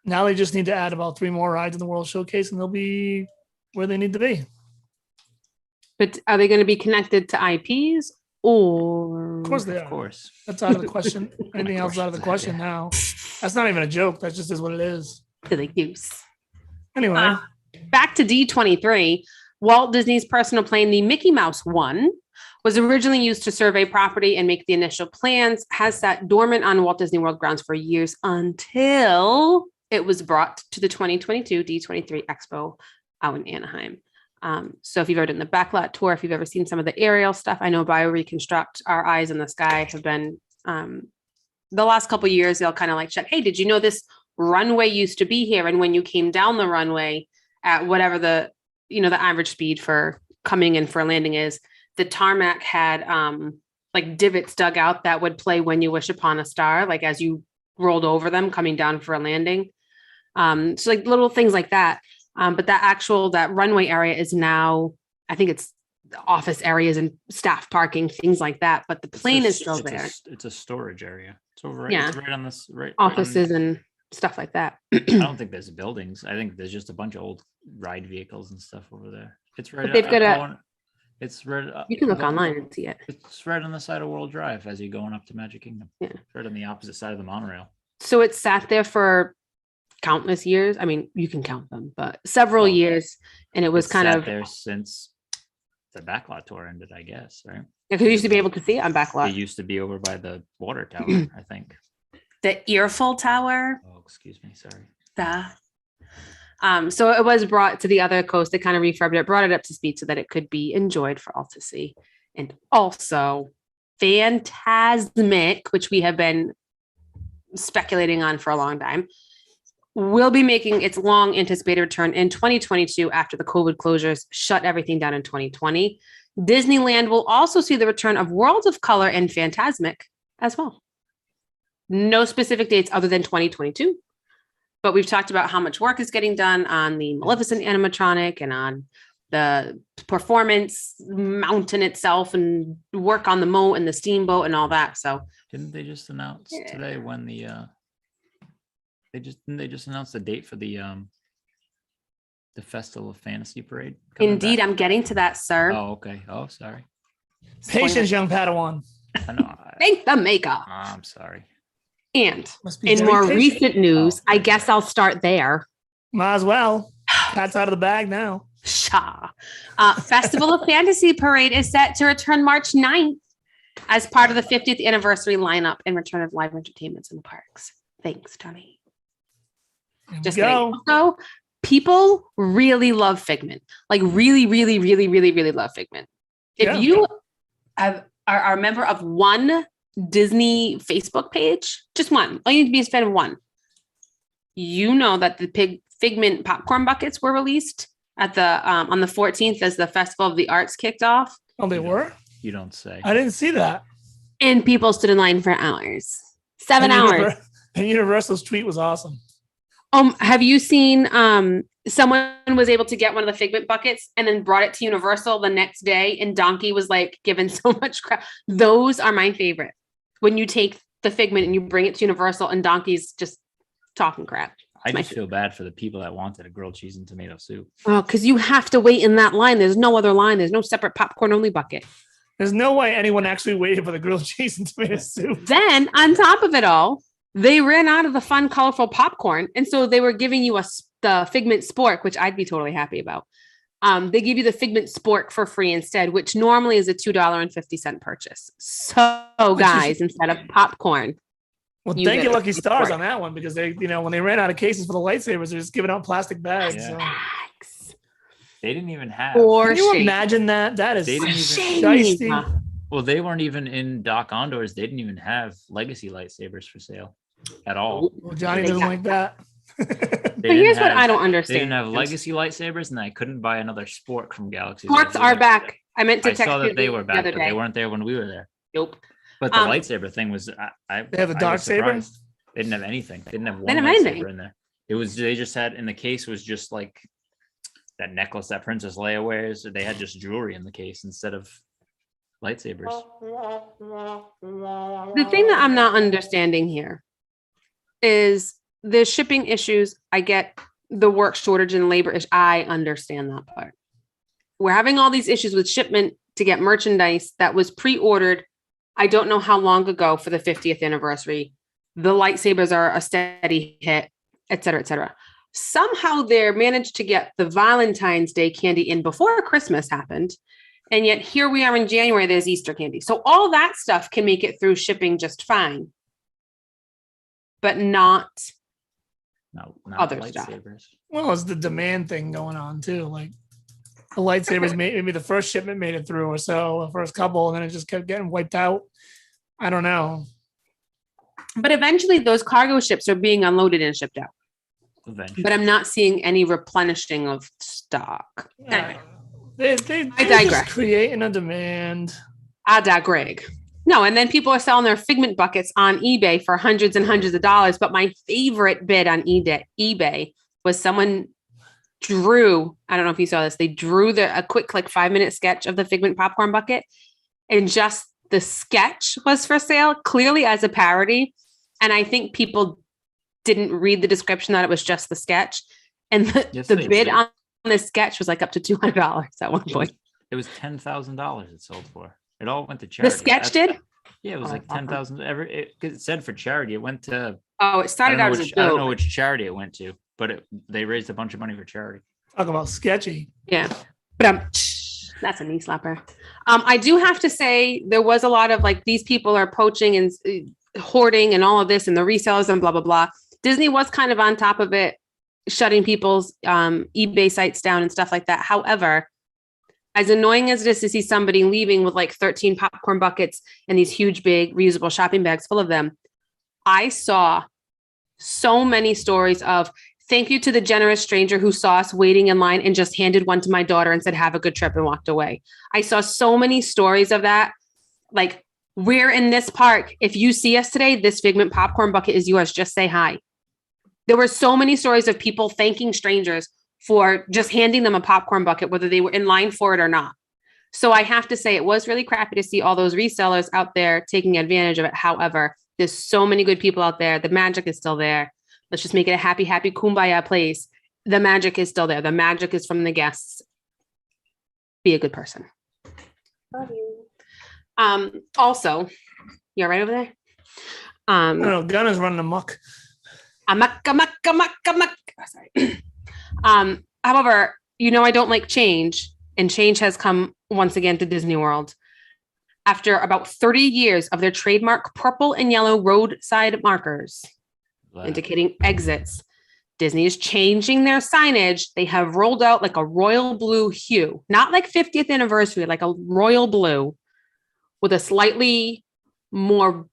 Now they just need to add about 3 more rides in the World Showcase, and they'll be where they need to be. But are they going to be connected to IPs or? Of course they Of are. course. That's out of the question. Anything else is out of the Of course. question now. That's not even a joke. That just is what it is. Silly goose. Anyway, Back to D23, Walt Disney's personal plane, the Mickey Mouse One, was originally used to survey property and make the initial plans, has sat dormant on Walt Disney World grounds for years until it was brought to the 2022 D23 Expo out in Anaheim. So if you've ever done the backlot tour, if you've ever seen some of the aerial stuff, I know BioReconstruct, Our Eyes in the Sky have been, the last couple of years, they'll kind of like check, hey, did you know this runway used to be here? And when you came down the runway at whatever the average speed for coming in for a landing is, the tarmac had like divots dug out that would play When You Wish Upon a Star, like as you rolled over them coming down for a landing. So like little things like that. But that runway area is now, I think it's office areas and staff parking, things like that. But the plane is still there. It's a storage area. It's over. Yeah. It's right on this. Right. Offices and stuff like that. I don't think there's buildings. I think there's just a bunch of old ride vehicles and stuff over there. It's right. But they've got It's right. You can look online and see it. It's right on the side of World Drive as you're going up to Magic Kingdom. Yeah. It's right on the opposite side of the monorail. So it sat there for countless years. I mean, you can count them, but several Well, years. And it was It's kind sat of, there since the backlot tour ended, I guess, right? because you used to be able to see it on It backlot. used to be over by the water tower, I think. The Earful Tower. Oh, excuse me, sorry. So it was brought to the other coast. They kind of refurbed it, brought it up to speed so that it could be enjoyed for all to see. And also Phantasmic, which we have been speculating on for a long time, will be making its long anticipated return in 2022 after the COVID closures shut everything down in 2020. Disneyland will also see the return of Worlds of Color and Phantasmic as well. No specific dates other than 2022. But we've talked about how much work is getting done on the Maleficent animatronic and on the performance mountain itself and work on the moat and the steamboat and all that. So Didn't they just announce today when didn't they just announce the date for the Festival of Fantasy Parade? coming indeed, back? I'm getting to that, sir. Oh, okay. Oh, sorry. patience, young Padawan. I know. Thank the maker. I'm sorry. And Must be in very more patient. recent news, Oh, I guess I'll start there. Might as well. Cat's out of the bag now. Shaw. Festival of Fantasy Parade is set to return March 9th as part of the 50th anniversary lineup and return of live entertainments in the parks. Thanks, Tommy. Here we Just go. kidding. Also, people really love Figment. Like really, really, really, really, really love Figment. If Yeah. you are a member of one Disney Facebook page, just one, all you need to be a fan of one. You know that the Figment popcorn buckets were released at the on the 14th as the Festival of the Arts kicked off, Oh, they were? You don't say. I didn't see that. and people stood in line for hours. 7 And hours. And Universal's tweet was awesome. Have you seen someone was able to get one of the Figment buckets and then brought it to Universal the next day, and Donkey was like given so much crap. Those are my favorite. When you take the Figment and you bring it to Universal and Donkey's just talking crap. I my just feel bad for the people that wanted a grilled cheese and tomato soup. Oh, because you have to wait in that line. There's no other line. There's no separate popcorn only bucket. There's no way anyone actually waited for the grilled cheese and tomato soup. Then on top of it all, they ran out of the fun, colorful popcorn. And so they were giving you the Figment Spork, which I'd be totally happy about. They give you the Figment Spork for free instead, which normally is a $2.50 purchase. So guys, instead of popcorn. Well, You thank get you, Lucky Stars, Spork. on that one, because they, when they ran out of cases for the lightsabers, they're just giving out plastic bags. Yeah. So. Bags. They didn't even have. Or Can you shade. imagine that? That is They didn't even- shiesty. Well, they weren't even in Doc Ondor's. They didn't even have legacy lightsabers for sale at all. Well, Johnny They doesn't got- like that. They But didn't here's what have- I don't They understand. didn't have legacy lightsabers, and I couldn't buy another Spork from Galaxy. Sporks are back. I meant to I text saw you that they were the back, other but day. they weren't there when we were there. Nope. But the Um, lightsaber thing was, I They have the I dark was saber? surprised. They didn't have anything. They didn't have one didn't have lightsaber anything. in there. It was they just had in the case was just like that necklace that Princess Leia wears. They had just jewelry in the case instead of lightsabers. The thing that I'm not understanding here is the shipping issues. I get the work shortage and labor issue. I understand that part. We're having all these issues with shipment to get merchandise that was pre-ordered. I don't know how long ago for the 50th anniversary. The lightsabers are a steady hit, et cetera, et cetera. Somehow they managed to get the Valentine's Day candy in before Christmas happened. And yet here we are in January, there's Easter candy. So all that stuff can make it through shipping just fine. But not, No, Other not stuff. lightsabers. Well, it's the demand thing going on too. Like the lightsabers, maybe the first shipment made it through or so, the first couple, and then it just kept getting wiped out. I don't know. but eventually those cargo ships are being unloaded and shipped out. Eventually. But I'm not seeing any replenishing of stock. Anyway, They're digress. just creating a demand. I digress. No, and then people are selling their Figment buckets on eBay for hundreds and hundreds of dollars. But my favorite bid on eBay was someone drew, I don't know if you saw this, they drew a quick like 5-minute sketch of the Figment popcorn bucket, and just the sketch was for sale, clearly as a parody. And I think people didn't read the description that it was just the sketch. And Yes, the they bid did. on the sketch was like up to $200 at one point. It was $10,000 it sold for. It all went to charity. The sketch That's- did? Yeah, it was Oh, like that's awesome. 10,000. It said for charity. It went to Oh, it I started don't out know as a which, I don't know joke. which charity it went to, but they raised a bunch of money for charity. Talk about sketchy. Yeah. But that's a knee slapper. I do have to say there was a lot of like these people are poaching and hoarding and all of this and the resellers and blah, blah, blah. Disney was kind of on top of it, shutting people's eBay sites down and stuff like that. However, as annoying as it is to see somebody leaving with like 13 popcorn buckets and these huge, big reusable shopping bags full of them, I saw so many stories of thank you to the generous stranger who saw us waiting in line and just handed one to my daughter and said, have a good trip, and walked away. I saw so many stories of that. Like, we're in this park. If you see us today, this Figment popcorn bucket is yours. Just say hi. There were so many stories of people thanking strangers for just handing them a popcorn bucket, whether they were in line for it or not. So I have to say it was really crappy to see all those resellers out there taking advantage of it. However, there's so many good people out there. The magic is still there. Let's just make it a happy, happy kumbaya place. The magic is still there. The magic is from the guests. Be a good person. Love you. Also, you all right over there? I don't know. Gunner's running amok. Amok. Oh, sorry. However, I don't like change, and change has come once again to Disney World. After about 30 years of their trademark purple and yellow roadside markers indicating exits, Disney is changing their signage. They have rolled out like a royal blue hue, not like 50th anniversary, like a royal blue with a slightly more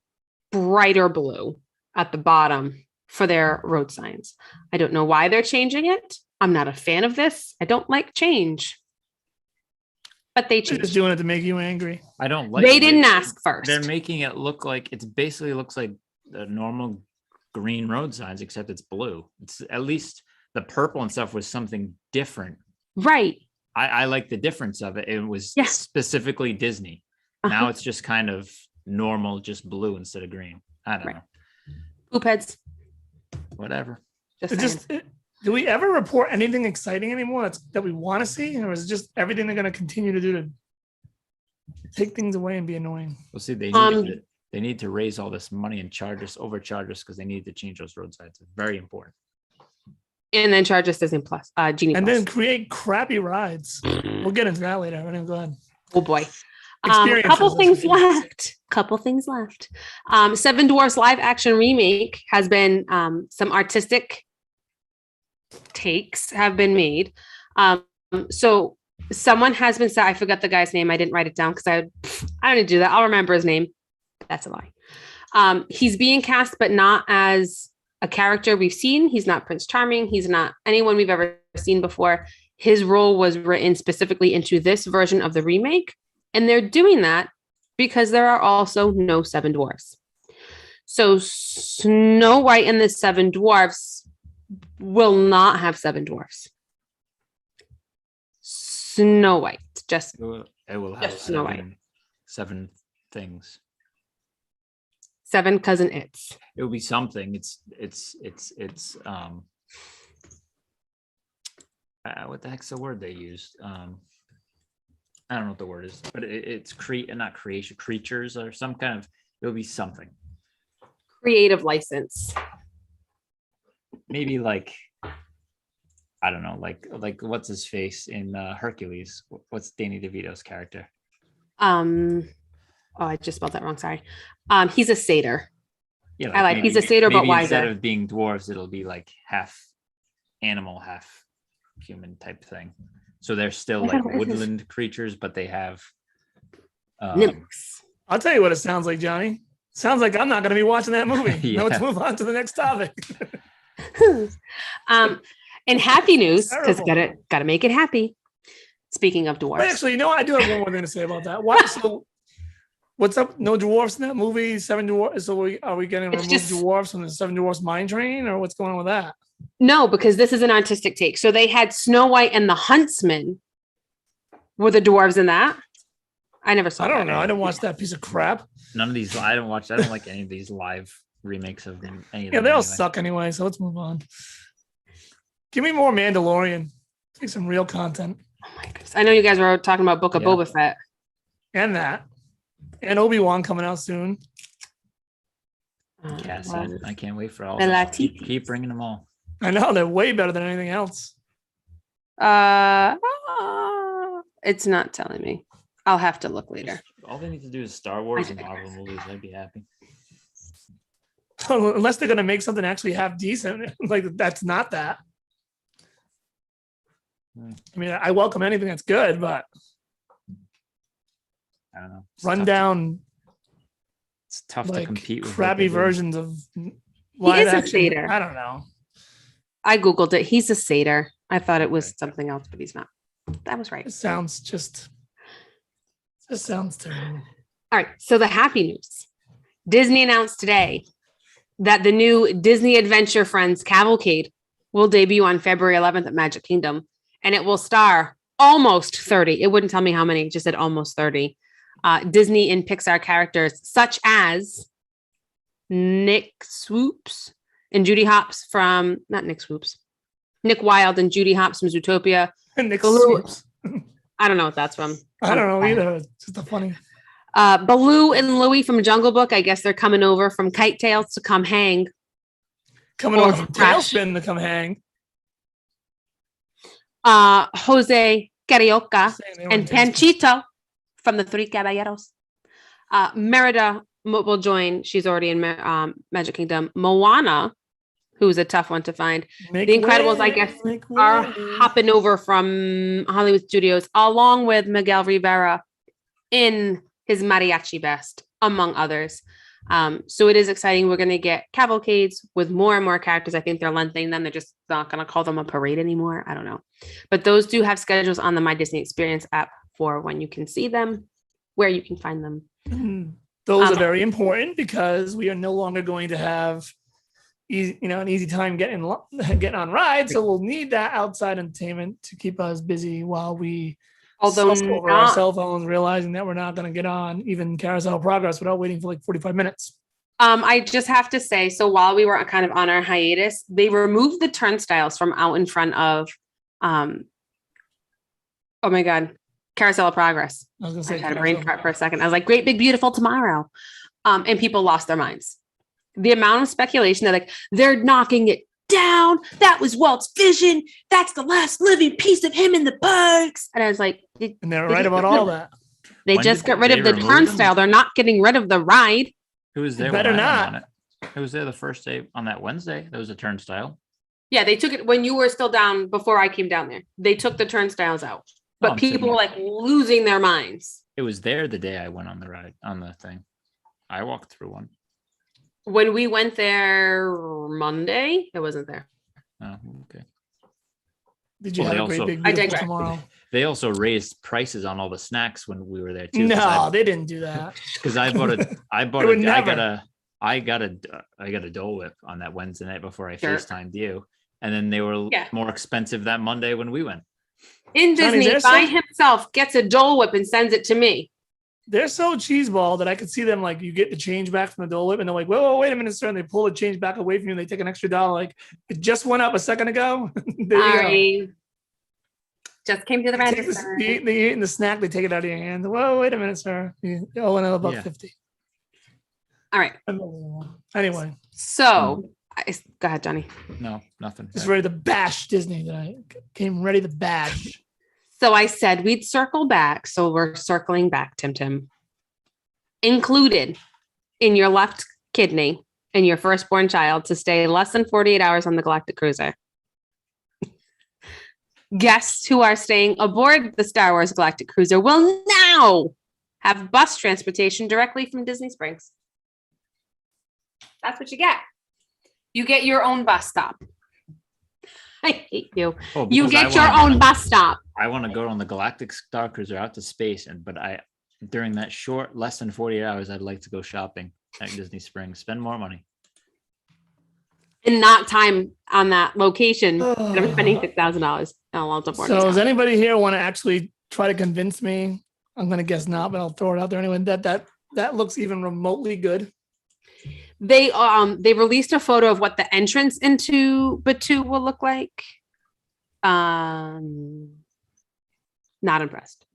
brighter blue at the bottom for their road signs. I don't know why they're changing it. I'm not a fan of this. I don't like change. But they They're changed. just doing it to make you angry. I don't like. They it. didn't ask first. They're making it look like it's basically looks like the normal green road signs, except it's blue. It's at least the purple and stuff was something different. Right. I like the difference of it. It was Yeah. specifically Disney. Now it's just kind of normal, just blue instead of green. I don't Right. know. Poop heads. Whatever. Just It saying. do we ever report anything exciting anymore that we want to see, or is it just everything they're going to continue to do to take things away and be annoying. We'll see. They need to raise all this money and overcharge us because they need to change those roadsides. It's very important. And then charge us Disney Plus, Genie And Plus. then create crappy rides. We'll get into that later. Anyway, go ahead. Oh boy. Experiences, Couple that's things what you left. Couple things left. Seven Dwarfs live action remake has been some artistic takes have been made. So someone has been said, I forgot the guy's name. I didn't write it down because I don't need to do that. I'll remember his name. That's a lie. He's being cast, but not as a character we've seen. He's not Prince Charming. He's not anyone we've ever seen before. His role was written specifically into this version of the remake. And they're doing that because there are also no seven dwarfs. So Snow White and the Seven Dwarfs will not have seven dwarfs. Snow White, just It will have Just Snow White. seven things. seven cousin it's. It will be something. What the heck's the word they used? I don't know what the word is, but it's not creation, creatures or some kind of. It'll be something. Creative license. Maybe like, I don't know, like what's his face in Hercules? What's Danny DeVito's character? Oh, I just spelled that wrong. Sorry. He's a satyr. Yeah, I like he's a satyr, but maybe instead wiser. of being dwarves, it'll be like half animal, half human type thing. So they're still like woodland creatures, but they have Nymphs. I'll tell you what it sounds like, Johnny. Sounds like I'm not going to be watching that movie. Yeah. Now let's move on to the next topic. And happy news, because Terrible. gotta make it happy. Speaking of But dwarfs, actually, I do have one more thing to say about that. Why? So, what's up? No dwarfs in that movie? Seven dwarfs. So are we getting It's removed just- dwarfs from the Seven Dwarfs Mine Train, or what's going on with that? no, because this is an artistic take. So they had Snow White and the Huntsman. Were the dwarves in that? I never saw. I don't that. know. I didn't watch that piece of crap. none of these. I don't like any of these live remakes of them. Any of Yeah, them they all anyway. suck anyway. So let's move on. Give me more Mandalorian. Take some real content Oh my goodness. I know you guys were talking about Book of Yeah. Boba Fett. and that, and Obi-Wan coming out soon. Cassian. I can't wait for all. The Of them. Latifi. Keep bringing them all. I know they're way better than anything else. It's not telling me. I'll have to look later. All they need to do is Star Wars and Marvel movies. I'd be happy. Unless they're gonna make something actually half decent, like that's not that. I mean, I welcome anything that's good, but I don't know. run down It's tough to like compete with what crappy they do. versions of live is a action. satyr. I don't know. I Googled it. He's a satyr. I thought it was something else, but he's not. That was right. It sounds just sounds terrible. All right. So the happy news. Disney announced today that the new Disney Adventure Friends Cavalcade will debut on February 11th at Magic Kingdom, and it will star almost 30. It wouldn't tell me how many, it just said almost 30 Disney and Pixar characters, such as Nick Swoops and Judy Hopps from, not Nick Swoops, Nick Wilde and Judy Hopps from Zootopia. Nick Baloo- Swoops. I don't know what that's from. I don't know either. It's just a funny. Baloo and Louie from Jungle Book. I guess they're coming over from Kite Tales to come hang. Coming Or over from Crash. Tailspin to come hang. Jose Carioca Saying they were and in Tailspin. Panchito from the Three Caballeros. Merida will join. She's already in Magic Kingdom. Moana, who's a tough one to find, Make The Incredibles, I way, guess, make are way. hopping over from Hollywood Studios, along with Miguel Rivera in his mariachi best, among others. So it is exciting. We're going to get cavalcades with more and more characters. I think they're lengthening them. They're just not going to call them a parade anymore. I don't know. But those do have schedules on the My Disney Experience app for when you can see them, where you can find them. Those are Um, very important because we are no longer going to have an easy time getting on rides. So we'll need that outside entertainment to keep us busy while we Although sulk over our not, cell phones, realizing that we're not going to get on even Carousel Progress without waiting for like 45 minutes. I just have to say, so while we were kind of on our hiatus, they removed the turnstiles from out in front of, oh my God, Carousel of Progress. I was gonna I say had a brain Carousel. fart for a second. I was like, great, big, beautiful tomorrow. And people lost their minds. The amount of speculation that like they're knocking it down. That was Walt's vision. That's the last living piece of him in the parks. And I was like, And they're right about all that. They When just did got rid they of the remove turnstile. them? They're not getting rid of the ride. Who was there better when I went not. on it? Who was there the first day on that Wednesday? There was a turnstile. Yeah, they took it when you were still down before I came down there. They took the turnstiles out. But I'm people saying- were like losing their minds. It was there the day I went on the ride on the thing. I walked through one. When we went there Monday, it wasn't there. Oh, okay. Did you Well, have a they great also- big I beautiful digress. tomorrow? They also raised prices on all the snacks when we were there too. No, they didn't do that. Because I bought a, I bought would a, never. I got a Dole Whip on that Wednesday night before I Sure. FaceTimed you, and then they were Yeah. more expensive that Monday when we went. In Johnny, Disney, there's by some- himself gets a Dole Whip and sends it to me. They're so cheeseball that I could see them like you get the change back from the Dole Whip and they're like, whoa, wait a minute, sir. And they pull the change back away from you and they take an extra $1. Like it just went up a second ago. There you go. I just came to the They take register. they eat the snack, they take it out of your hand. Whoa, wait a minute, sir. You owe another Yeah. $1.50. All right. Anyway, So go ahead, Johnny. No, nothing. just ready to bash Disney tonight. Came ready to bash. So I said we'd circle back. So we're circling back, Tim. Included in your left kidney and your firstborn child to stay less than 48 hours on the Galactic cruiser. Guests who are staying aboard the Star Wars Galactic cruiser will now have bus transportation directly from Disney Springs. That's what you get. You get your own bus stop. I hate you. Oh, You because I get your wanna- own bus stop. I want to go on the Galactic Star Cruiser out to space, but during that short, less than 48 hours, I'd like to go shopping at Disney Springs, spend more money. And not time on that location. I'm spending $6,000 on lots of So does anybody here want to actually try to convince me? I'm going to guess not, but I'll throw it out there anyway. That looks even remotely good. They released a photo of what the entrance into Batu will look like. Not impressed.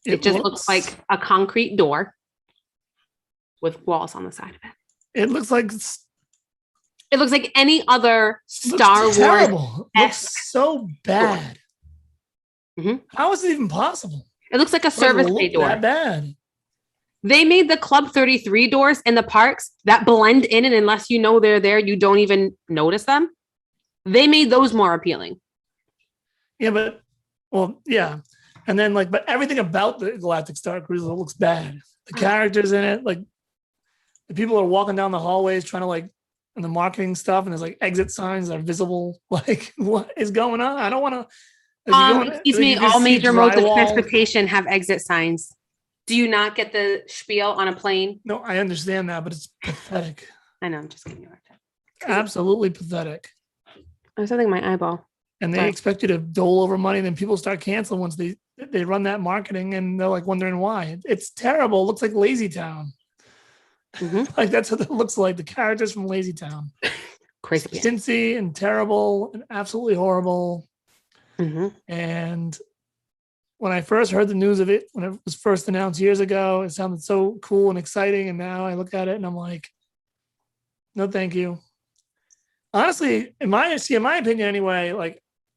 It just looks like a concrete door with walls on the side of it. It looks like It looks like any other looks Star Wars. terrible. It looks so bad. Mhm. How is it even possible? It looks like a How does it service look bay door. that bad. They made the Club 33 doors in the parks that blend in, and unless you know they're there, you don't even notice them. They made those more appealing. Yeah, yeah. And then but everything about the Galactic Star Cruiser looks bad. The characters in it, like the people are walking down the hallways trying to and the marketing stuff, and there's exit signs that are visible. Like, what is going on? I don't want to. Excuse me, all major modes of transportation have exit signs. Do you not get the spiel on a plane? No, I understand that, but it's pathetic. I know, I'm just kidding. Absolutely pathetic. There's something in my eyeball. And they Right. expect you to dole over money, and then people start canceling once they run that marketing, and they're wondering why. It's terrible. It looks like Lazy Town. Mhm. That's what it looks like. The characters from Lazy Town. Crazy. Chintzy and terrible and absolutely horrible. Mhm. And when I first heard the news of it, when it was first announced years ago, it sounded so cool and exciting. And now I look at it and I'm like, no, thank you. Honestly, in my opinion anyway,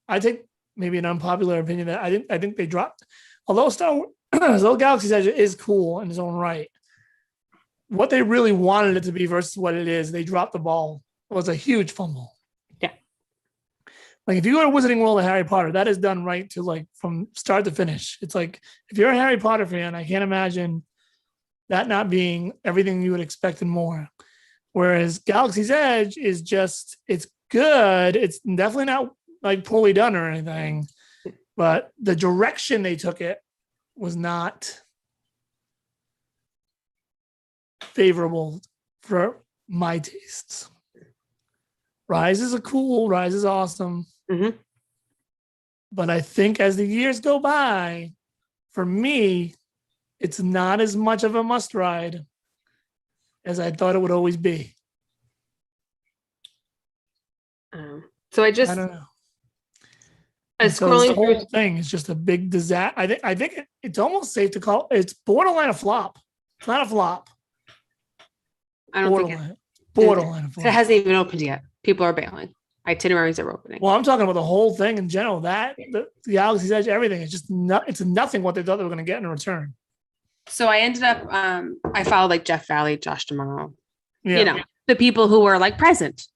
I take maybe an unpopular opinion that I think they dropped, although Galaxy's Edge is cool in its own right. What they really wanted it to be versus what it is, they dropped the ball. It was a huge fumble. Yeah. If you go to Wizarding World of Harry Potter, that is done right to from start to finish. It's if you're a Harry Potter fan, I can't imagine that not being everything you would expect and more. Whereas Galaxy's Edge is just, it's good. It's definitely not poorly done or anything, but the direction they took it was not favorable for my tastes. Rise is awesome. Mhm. But I think as the years go by, for me, it's not as much of a must ride as I thought it would always be. So I I just don't know. And so this scrolling through. whole thing is just a big disaster. I think it's almost safe to call it's borderline a flop. It's not a flop. I don't think Borderline a it flop. hasn't even opened yet. People are bailing. Itineraries are opening. Well, I'm talking about the whole thing in general. That the Galaxy's Edge, everything is just it's nothing what they thought they were going to get in return. So I ended up, I followed like Jeff Valley, Josh Tomorrow, Yeah. the people who were like present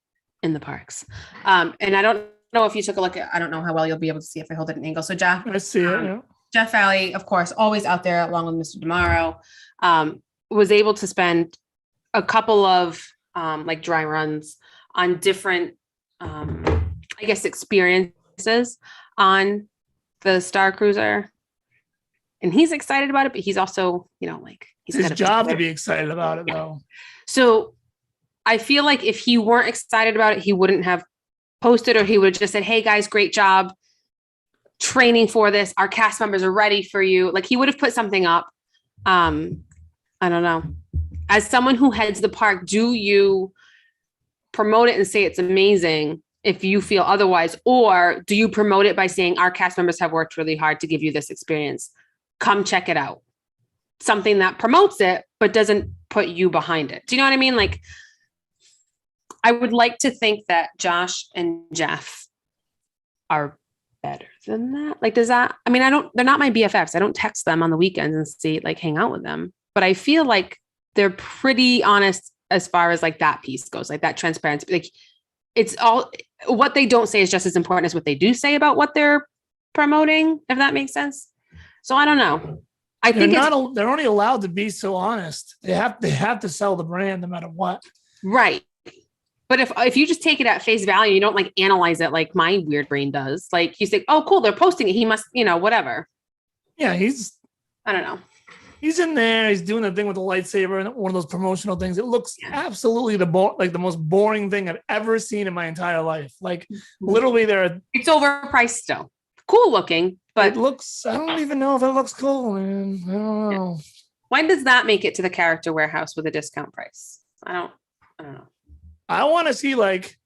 in the parks. And I don't know if you took a look at, I don't know how well you'll be able to see if I hold it at an angle. So Jeff, I see it. Yeah. Jeff Valley, of course, always out there along with Mr. Tomorrow, was able to spend a couple of like dry runs on different, I guess, experiences on the Star Cruiser. And he's excited about it, but he's also, like he's It's his got job to be excited about it, though. So I feel like if he weren't excited about it, he wouldn't have posted, or he would have just said, "Hey guys, great job training for this. Our cast members are ready for you." Like he would have put something up. I don't know. As someone who heads the park, do you promote it and say it's amazing if you feel otherwise, or do you promote it by saying our cast members have worked really hard to give you this experience? Come check it out. Something that promotes it, but doesn't put you behind it. Do you know what I mean? Like, I would like to think that Josh and Jeff are better than that. Like, they're not my BFFs. I don't text them on the weekends and see, like, hang out with them. But I feel like they're pretty honest as far as like that piece goes, like that transparency. Like, it's all, what they don't say is just as important as what they do say about what they're promoting, if that makes sense. So I don't know. I think they're only allowed to be so honest. They have to sell the brand no matter what. Right. But if you just take it at face value, you don't like analyze it like my weird brain does. Like you say, oh, cool, they're posting it. He must, whatever. Yeah, I don't know. He's in there. He's doing the thing with the lightsaber and one of those promotional things. It looks absolutely the most boring thing I've ever seen in my entire life. Like literally, it's overpriced still. Cool looking, but it looks. I don't even know if it looks cool, man. I don't know. When does that make it to the character warehouse with a discount price? I don't know. I want to see like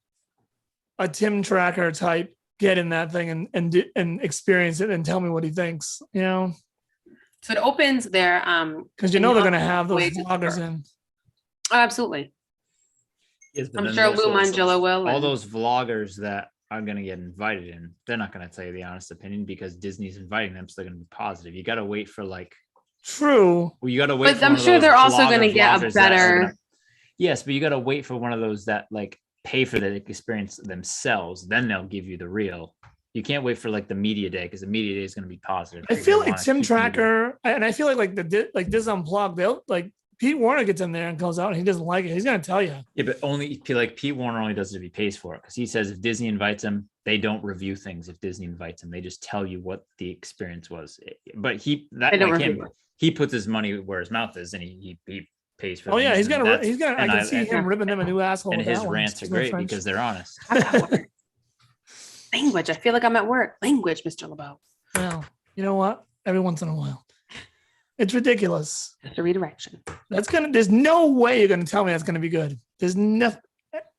a Tim Tracker type get in that thing and experience it and tell me what he thinks. So it opens there because they're going to have those vloggers in. Oh, absolutely. Yes, I'm sure Lou Mangilla will. All those vloggers that are going to get invited in, they're not going to tell you the honest opinion because Disney's inviting them, so they're going to be positive. You got to wait for like. True. Well, you got to wait. But I'm sure they're also going to get a better. Yes, but you got to wait for one of those that like pay for the experience themselves. Then they'll give you the real. You can't wait for like the media day because the media day is going to be positive. I feel like Tim Tracker, and I feel like Disney Unplugged, they'll like Pete Warner gets in there and goes out and he doesn't like it. He's going to tell you. Yeah, but only like Pete Warner only does it if he pays for it because he says if Disney invites him, they don't review things. If Disney invites him, they just tell you what the experience was. But he puts his money where his mouth is, and he pays for. Oh yeah, he's gonna. I can see him ripping them a new asshole. And his rants are great because they're honest. Language. I feel like I'm at work. Language, Mr. LeBeau. Well, you know what? Every once in a while, it's ridiculous. Just a redirection. There's no way you're gonna tell me that's gonna be good. There's nothing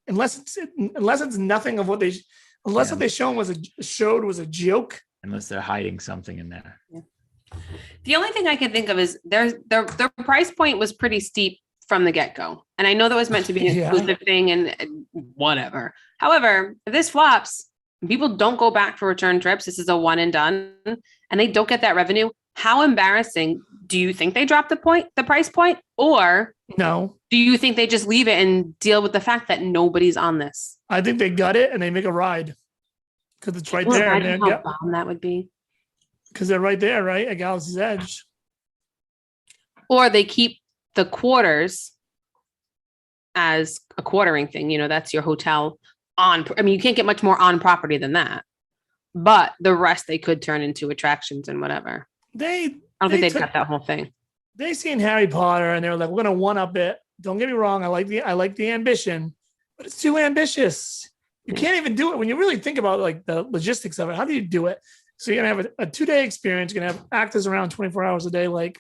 unless it's nothing of what they what they showed was a joke. Unless they're hiding something in there. Yeah. The only thing I can think of is their price point was pretty steep from the get-go. And I know that was meant to be an exclusive thing and whatever. However, if this flops, people don't go back for return trips. This is a one and done, and they don't get that revenue. How embarrassing. Do you think they dropped the price point? Or no? Do you think they just leave it and deal with the fact that nobody's on this? I think they gut it and they make a ride. Because it's right there. Imagine how bomb that would be. Because they're right there, right? At Galaxy's Edge. Or they keep the quarters as a quartering thing. That's your hotel on. I mean, you can't get much more on property than that. But the rest they could turn into attractions and whatever. I don't think they've got that whole thing. They seen Harry Potter and they were like, we're going to one up it. Don't get me wrong. I like the ambition, but it's too ambitious. You can't even do it when you really think about like the logistics of it. How do you do it? So you're going to have a 2-day experience. You're going to have actors around 24 hours a day. Like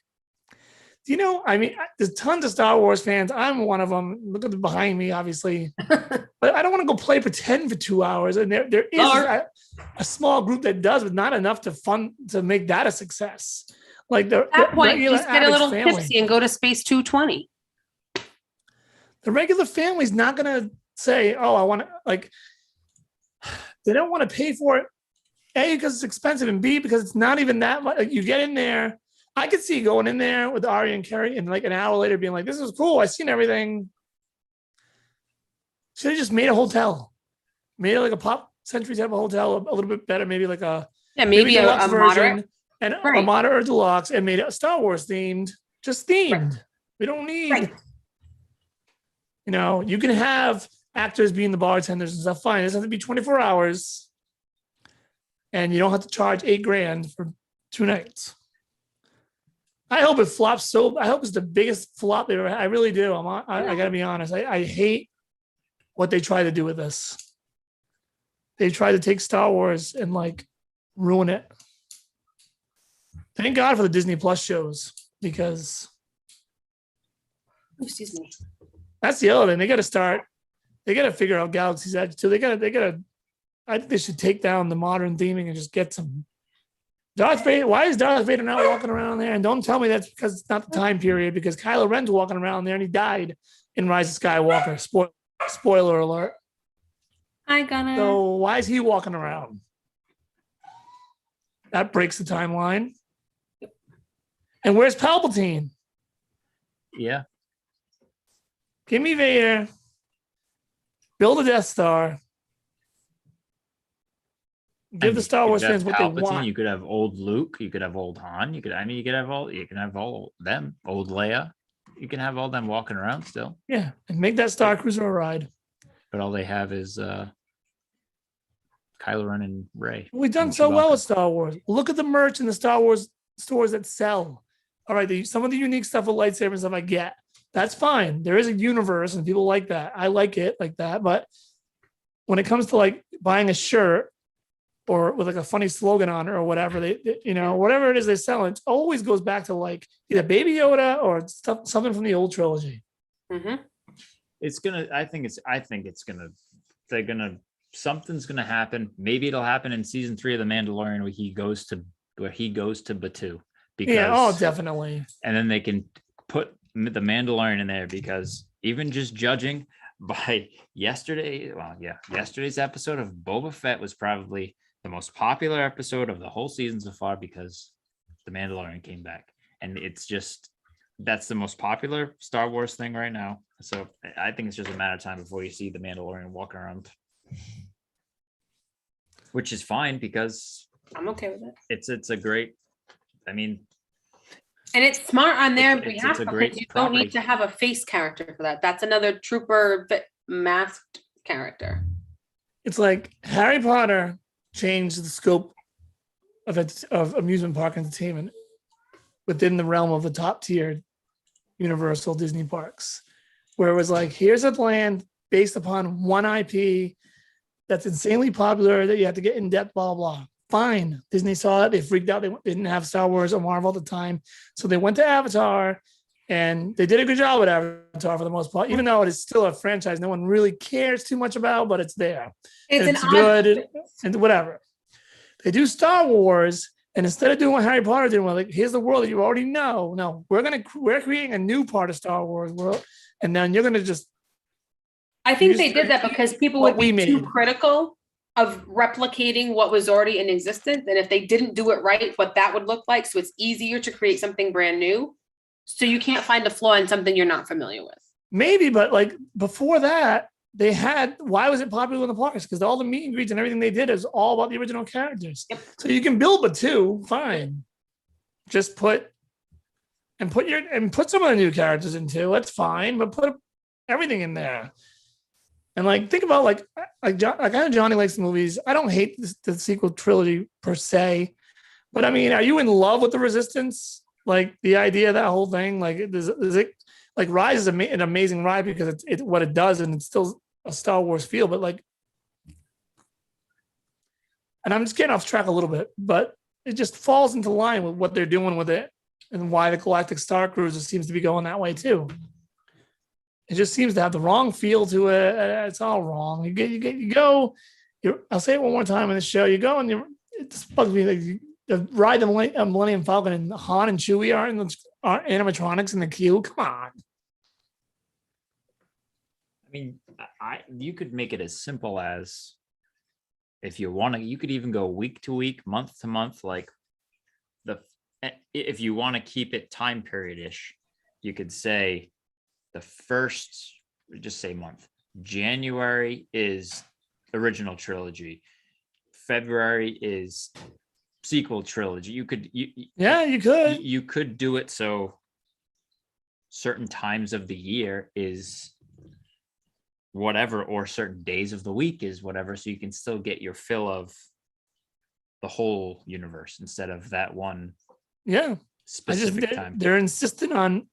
Do you know? I mean, there's tons of Star Wars fans. I'm one of them. Look at the behind me, obviously. But I don't want to go play pretend for 2 hours. And there is a small group that does, but not enough to make that a success. Like At that point, regular just get a average little family. tipsy and go to Space 220. The regular family's not going to say, "Oh, I want to," like, they don't want to pay for it. A, because it's expensive, and B, because it's not even that much. Like, you get in there. I could see going in there with Ari and Kerry and like an hour later being like, "This is cool. I've seen everything." Should have just made a hotel, made it like a Pop Century type of hotel, a little bit better, maybe like Maybe a deluxe moderate. and a Right. moderate or deluxe, and made it Star Wars themed, just themed. Right. We don't need, Right. you can have actors being the bartenders and stuff. Fine, it doesn't have to be 24 hours, and you don't have to charge $8,000 for 2 nights. I hope it flops. I hope it's the biggest flop they ever had. I really do. I gotta be honest. I hate what they try to do with this. They try to take Star Wars and like ruin it. Thank God for the Disney Plus shows, because Excuse me. that's the other thing. They got to figure out Galaxy's Edge too. I think they should take down the modern theming and just get some Darth Vader. Why is Darth Vader not walking around there? And don't tell me that's because it's not the time period, because Kylo Ren's walking around there and he died in Rise of Skywalker. Spoiler alert. So why is he walking around? That breaks the timeline. And where's Palpatine? Yeah. Give me Vader. Build a Death Star. Give the Star Wars fans what they want. You could have old Luke. You could have old Han. You can have all them. Old Leia. You can have all them walking around still. Yeah, and make that Star Cruiser a ride. But all they have is Kylo Ren and Rey. We've done so well with Star Wars. Look at the merch in the Star Wars stores that sell. All right, some of the unique stuff with lightsabers and stuff I get. That's fine. There is a universe and people like that. I like it like that. But when it comes to like buying a shirt or with like a funny slogan on it or whatever, whatever it is they sell, it always goes back to like either Baby Yoda or something from the old trilogy. Mm-hmm. Something's gonna happen. Maybe it'll happen in season 3 of The Mandalorian where he goes to Batuu. Definitely. And then they can put the Mandalorian in there, because even just judging by yesterday's episode of Boba Fett was probably the most popular episode of the whole season so far, because the Mandalorian came back, and that's the most popular Star Wars thing right now. So I think it's just a matter of time before you see the Mandalorian walking around, which is fine because I'm okay with it. It's a great, and it's smart on their It's behalf a because great you don't property. need to have a face character for that. That's another trooper masked character. It's like Harry Potter changed the scope of amusement park entertainment within the realm of the top tier Universal Disney parks, where it was like, here's a land based upon one IP that's insanely popular that you have to get in depth, blah, blah. Fine. Disney saw it. They freaked out. They didn't have Star Wars or Marvel at the time. So they went to Avatar, and they did a good job with Avatar for the most part, even though it is still a franchise no one really cares too much about, but it's there. It's good and whatever. They do Star Wars, and instead of doing what Harry Potter did, like, here's the world that you already know. No, we're creating a new part of Star Wars world, and then you're gonna just. I think they did that because people would be too made. critical of replicating what was already in existence, and if they didn't do it right, what that would look like. So it's easier to create something brand new. So you can't find a flaw in something you're not familiar with. Maybe, but like before that, they had, why was it popular in the parks? Because all the meet and greets and everything they did is all about the original characters. Yep. So you can build Batuu, fine. Just put some of the new characters into, that's fine, but put everything in there. And like, think about like I know Johnny likes the movies. I don't hate the sequel trilogy per se, but I mean, are you in love with the Resistance? Like the idea of that whole thing, like is it like Rise is an amazing ride because it's what it does, and it's still a Star Wars feel, but like, and I'm just getting off track a little bit, but it just falls into line with what they're doing with it. and why the Galactic Star Cruiser seems to be going that way too. It just seems to have the wrong feel to it. It's all wrong. You go. I'll say it one more time on the show. You go and it just bugs me. Like the ride the Millennium Falcon and Han and Chewie are animatronics in the queue. Come on. I mean, you could make it as simple as, if you want to, you could even go week to week, month to month. Like if you want to keep it time period-ish, you could say the first, just say month. January is original trilogy. February is sequel trilogy. You could, you could do it so certain times of the year is whatever, or certain days of the week is whatever, so you can still get your fill of the whole universe instead of that one specific time. They're insistent on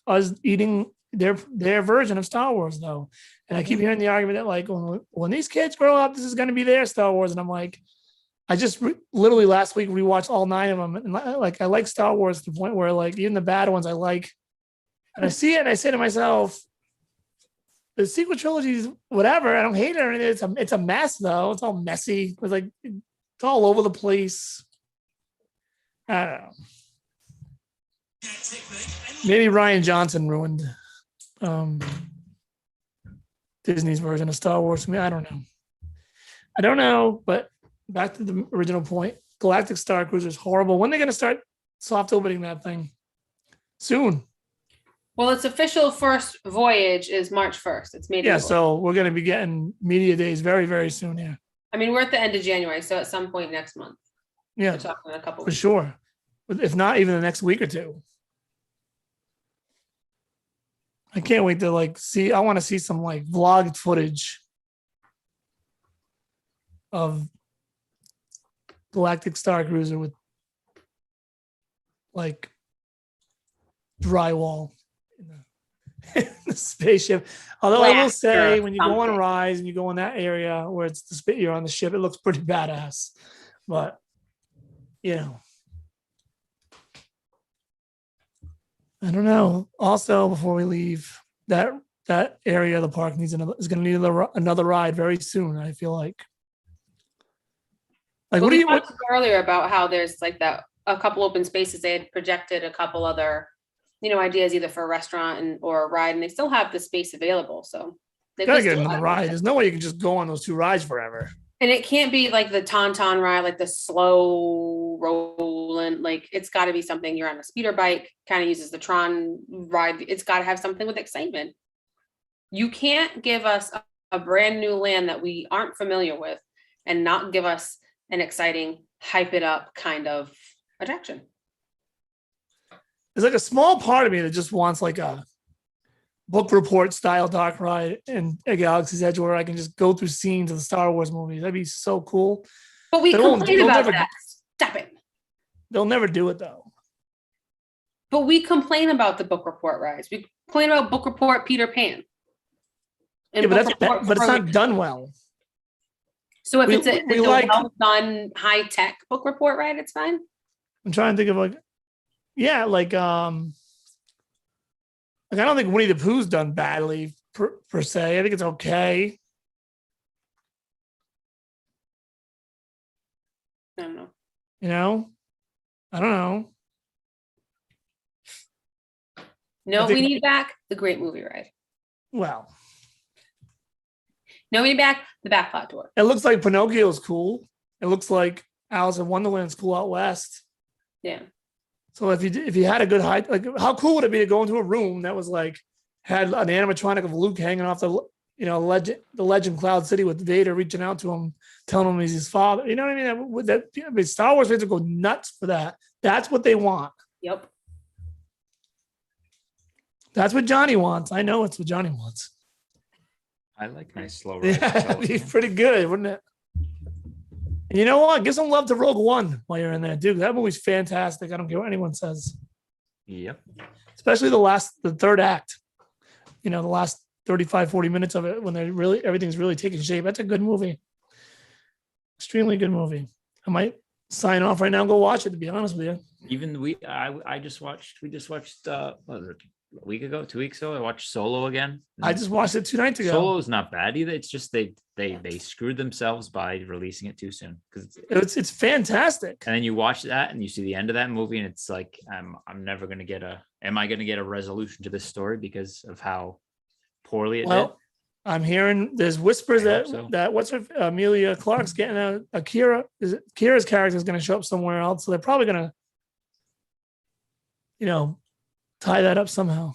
us eating their version of Star Wars though, and I keep hearing the argument that like when these kids grow up, this is going to be their Star Wars, and I'm like, I just literally last week rewatched all 9 of them, and like I like Star Wars to the point where like even the bad ones I like, and I see it and I say to myself, the sequel trilogy is whatever. I don't hate it or anything. It's a mess though. It's all messy. It's like it's all over the place. I don't know. Maybe Rian Johnson ruined Disney's version of Star Wars for me. I don't know. But back to the original point, Galactic Star Cruiser is horrible. When are they going to start soft opening that thing? Soon. Well, its official first voyage is March 1st. It's made. Yeah, so we're going to be getting media days very, very soon here. I mean, we're at the end of January, so at some point next month. Yeah, we're talking a couple for weeks. Sure. If not even the next week or two. I can't wait to like see. I want to see some like vlogged footage of Galactic Star Cruiser with like drywall in the spaceship. Although I will say, when you go on Rise and you go in that area where it's you're on the ship, it looks pretty badass. But you know, I don't know. Also, before we leave, that area of the park is going to need another ride very soon. I feel like. Like, well, we talked earlier about how there's like a couple open spaces. They had projected a couple other, ideas either for a restaurant or a ride, and they still have the space available. So they gotta get another ride. There's no way you can just go on those 2 rides forever. And it can't be like the Tauntaun ride, like the slow rolling. Like it's got to be something you're on a speeder bike, kind of uses the Tron ride. It's got to have something with excitement. You can't give us a brand new land that we aren't familiar with and not give us an exciting, hype it up kind of attraction. There's like a small part of me that just wants like a book report style dark ride in a Galaxy's Edge where I can just go through scenes of the Star Wars movies. That'd be so cool. But we complain about that. Stop it. They'll never do it though. But we complain about the book report rides. We complain about book report Peter Pan. And but it's not done well. So if it's a well done high tech book report ride, it's fine. I'm trying to think of like I don't think Winnie the Pooh's done badly per se. I think it's okay. I don't know. I don't know. No, we need back the Great Movie Ride. Well. No, we need back the Backlot Tour. It looks like Pinocchio's cool. It looks like Alice in Wonderland's cool out west. Yeah. So if you had a good height, like how cool would it be to go into a room that was like had an animatronic of Luke hanging off the legend Cloud City with Vader reaching out to him, telling him he's his father. You know what I mean? Star Wars fans would go nuts for that. That's what they want. Yep. That's what Johnny wants. I know it's what Johnny wants. I like nice slow rides. Yeah, it'd be pretty good, wouldn't it? And you know what? Give some love to Rogue One while you're in there, dude. That movie's fantastic. I don't care what anyone says. Yep. Especially the third act. The last 35, 40 minutes of it when everything's really taking shape. That's a good movie. Extremely good movie. I might sign off right now. Go watch it. To be honest with you, Even we just watched what was it, a week ago, 2 weeks ago? I watched Solo again. I just watched it 2 nights ago. Solo is not bad either. It's just they screwed themselves by releasing it too soon, because It's fantastic. and then you watch that and you see the end of that movie and it's like I'm never gonna get am I gonna get a resolution to this story because of how poorly it did? Well, I'm hearing there's whispers I hope that so. that what's her Amelia Clark's getting a Kira. Kira's character is going to show up somewhere else, so they're probably going to, tie that up somehow.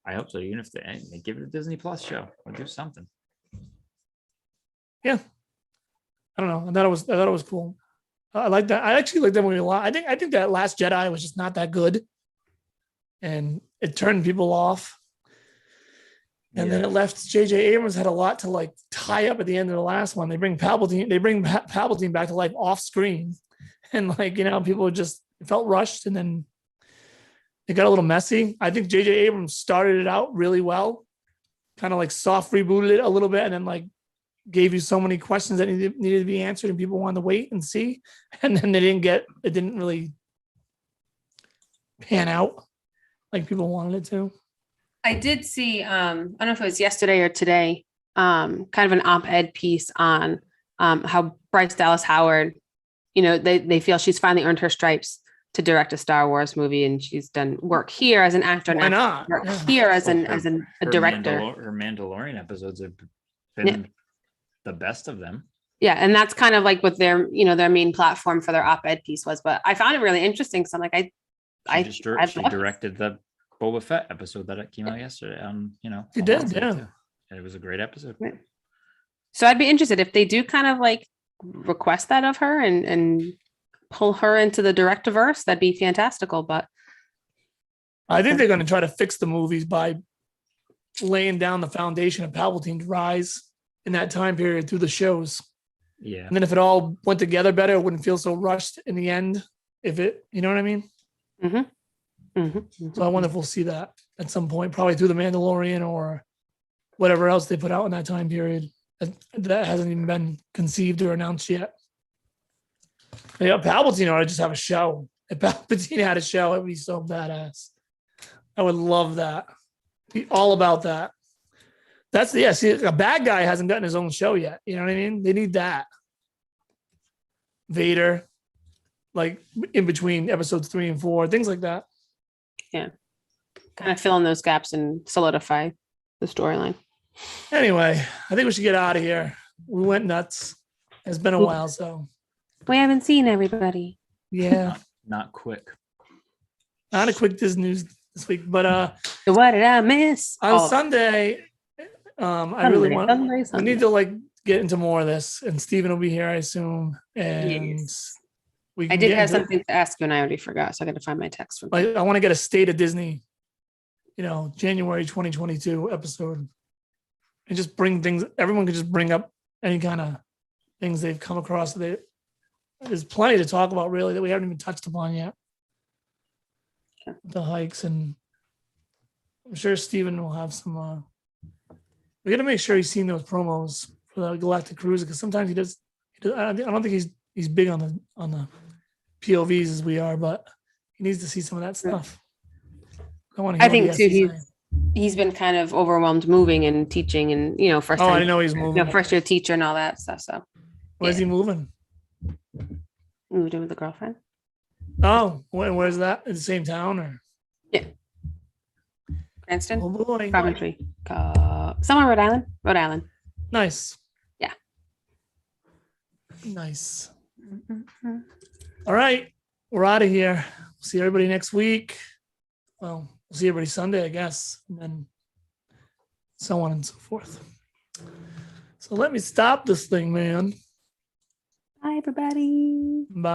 I hope so. Even if they give it a Disney Plus show or do something. Yeah, I don't know. I thought it was cool. I like that. I actually like that movie a lot. I think that Last Jedi was just not that good, and it turned people off. And then it left J.J. Abrams had a lot to like tie up at the end of the last one. They bring Palpatine back to life off screen, and people just felt rushed, and then it got a little messy. I think J.J. Abrams started it out really well, kind of like soft rebooted it a little bit, and then like gave you so many questions that needed to be answered, and people wanted to wait and see, and then it didn't really pan out like people wanted it to. I did see, I don't know if it was yesterday or today, kind of an op-ed piece on how Bryce Dallas Howard, they feel she's finally earned her stripes to direct a Star Wars movie, and she's done work here as an actor. Why not? Work Yeah. here as a Her director. Her Mandalorian episodes have been the best of them. Yeah, and that's kind of like what their main platform for their op-ed piece was. But I found it really interesting. So I'm like, She directed the Boba Fett episode that came out yesterday. She on did, Wednesday, yeah. too. And it was a great episode. Right. So I'd be interested if they do kind of like request that of her and pull her into the directorverse. That'd be fantastical. But I think they're going to try to fix the movies by laying down the foundation of Palpatine's rise in that time period through the shows. Yeah. And then if it all went together better, it wouldn't feel so rushed in the end. You know what I mean? Mm-hmm. Mm-hmm. So I wonder if we'll see that at some point, probably through The Mandalorian or whatever else they put out in that time period that hasn't even been conceived or announced yet. Yeah, Palpatine ought to just have a show. If Palpatine had a show, it would be so badass. I would love that. Be all about that. See, a bad guy hasn't gotten his own show yet. You know what I mean? They need that. Vader, like in between episodes 3 and 4, things like that. Yeah. Kind of fill in those gaps and solidify the storyline. Anyway, I think we should get out of here. We went nuts. It's been a while, so We haven't seen everybody. yeah. Not quick. Not a quick Disney news this week, but So what did I miss? on Sunday, I really want. We Sunday. need to like get into more of this, and Steven will be here, I assume. And Yes. we I can did get have into- something to ask you and I already forgot, so I got to find my text from I want to get a State of Disney, January 2022 episode, and just bring things. Everyone can just bring up any kind of things they've come across. There's plenty to talk about, really, that we haven't even touched upon yet. Okay. The hikes, and I'm sure Steven will have some. We got to make sure he's seen those promos for the Galactic Cruiser, because sometimes he does. I don't think he's big on the POVs as we are, but he needs to see some of that stuff. I think too. He's been kind of overwhelmed moving and teaching, and first Oh, time, I didn't know he's moving. first year teacher and all that stuff. So Where's he moving? moved in with a girlfriend. Oh, where's that? In the same town, or? Cranston, Oh boy, Coventry, somewhere Rhode Island. Rhode Island. nice. Yeah. Nice. Mm-hmm. All right, we're out of here. See everybody next week. Well, we'll see everybody Sunday, I guess, and then so on and so forth. So let me stop this thing, man. Bye, everybody. Bye.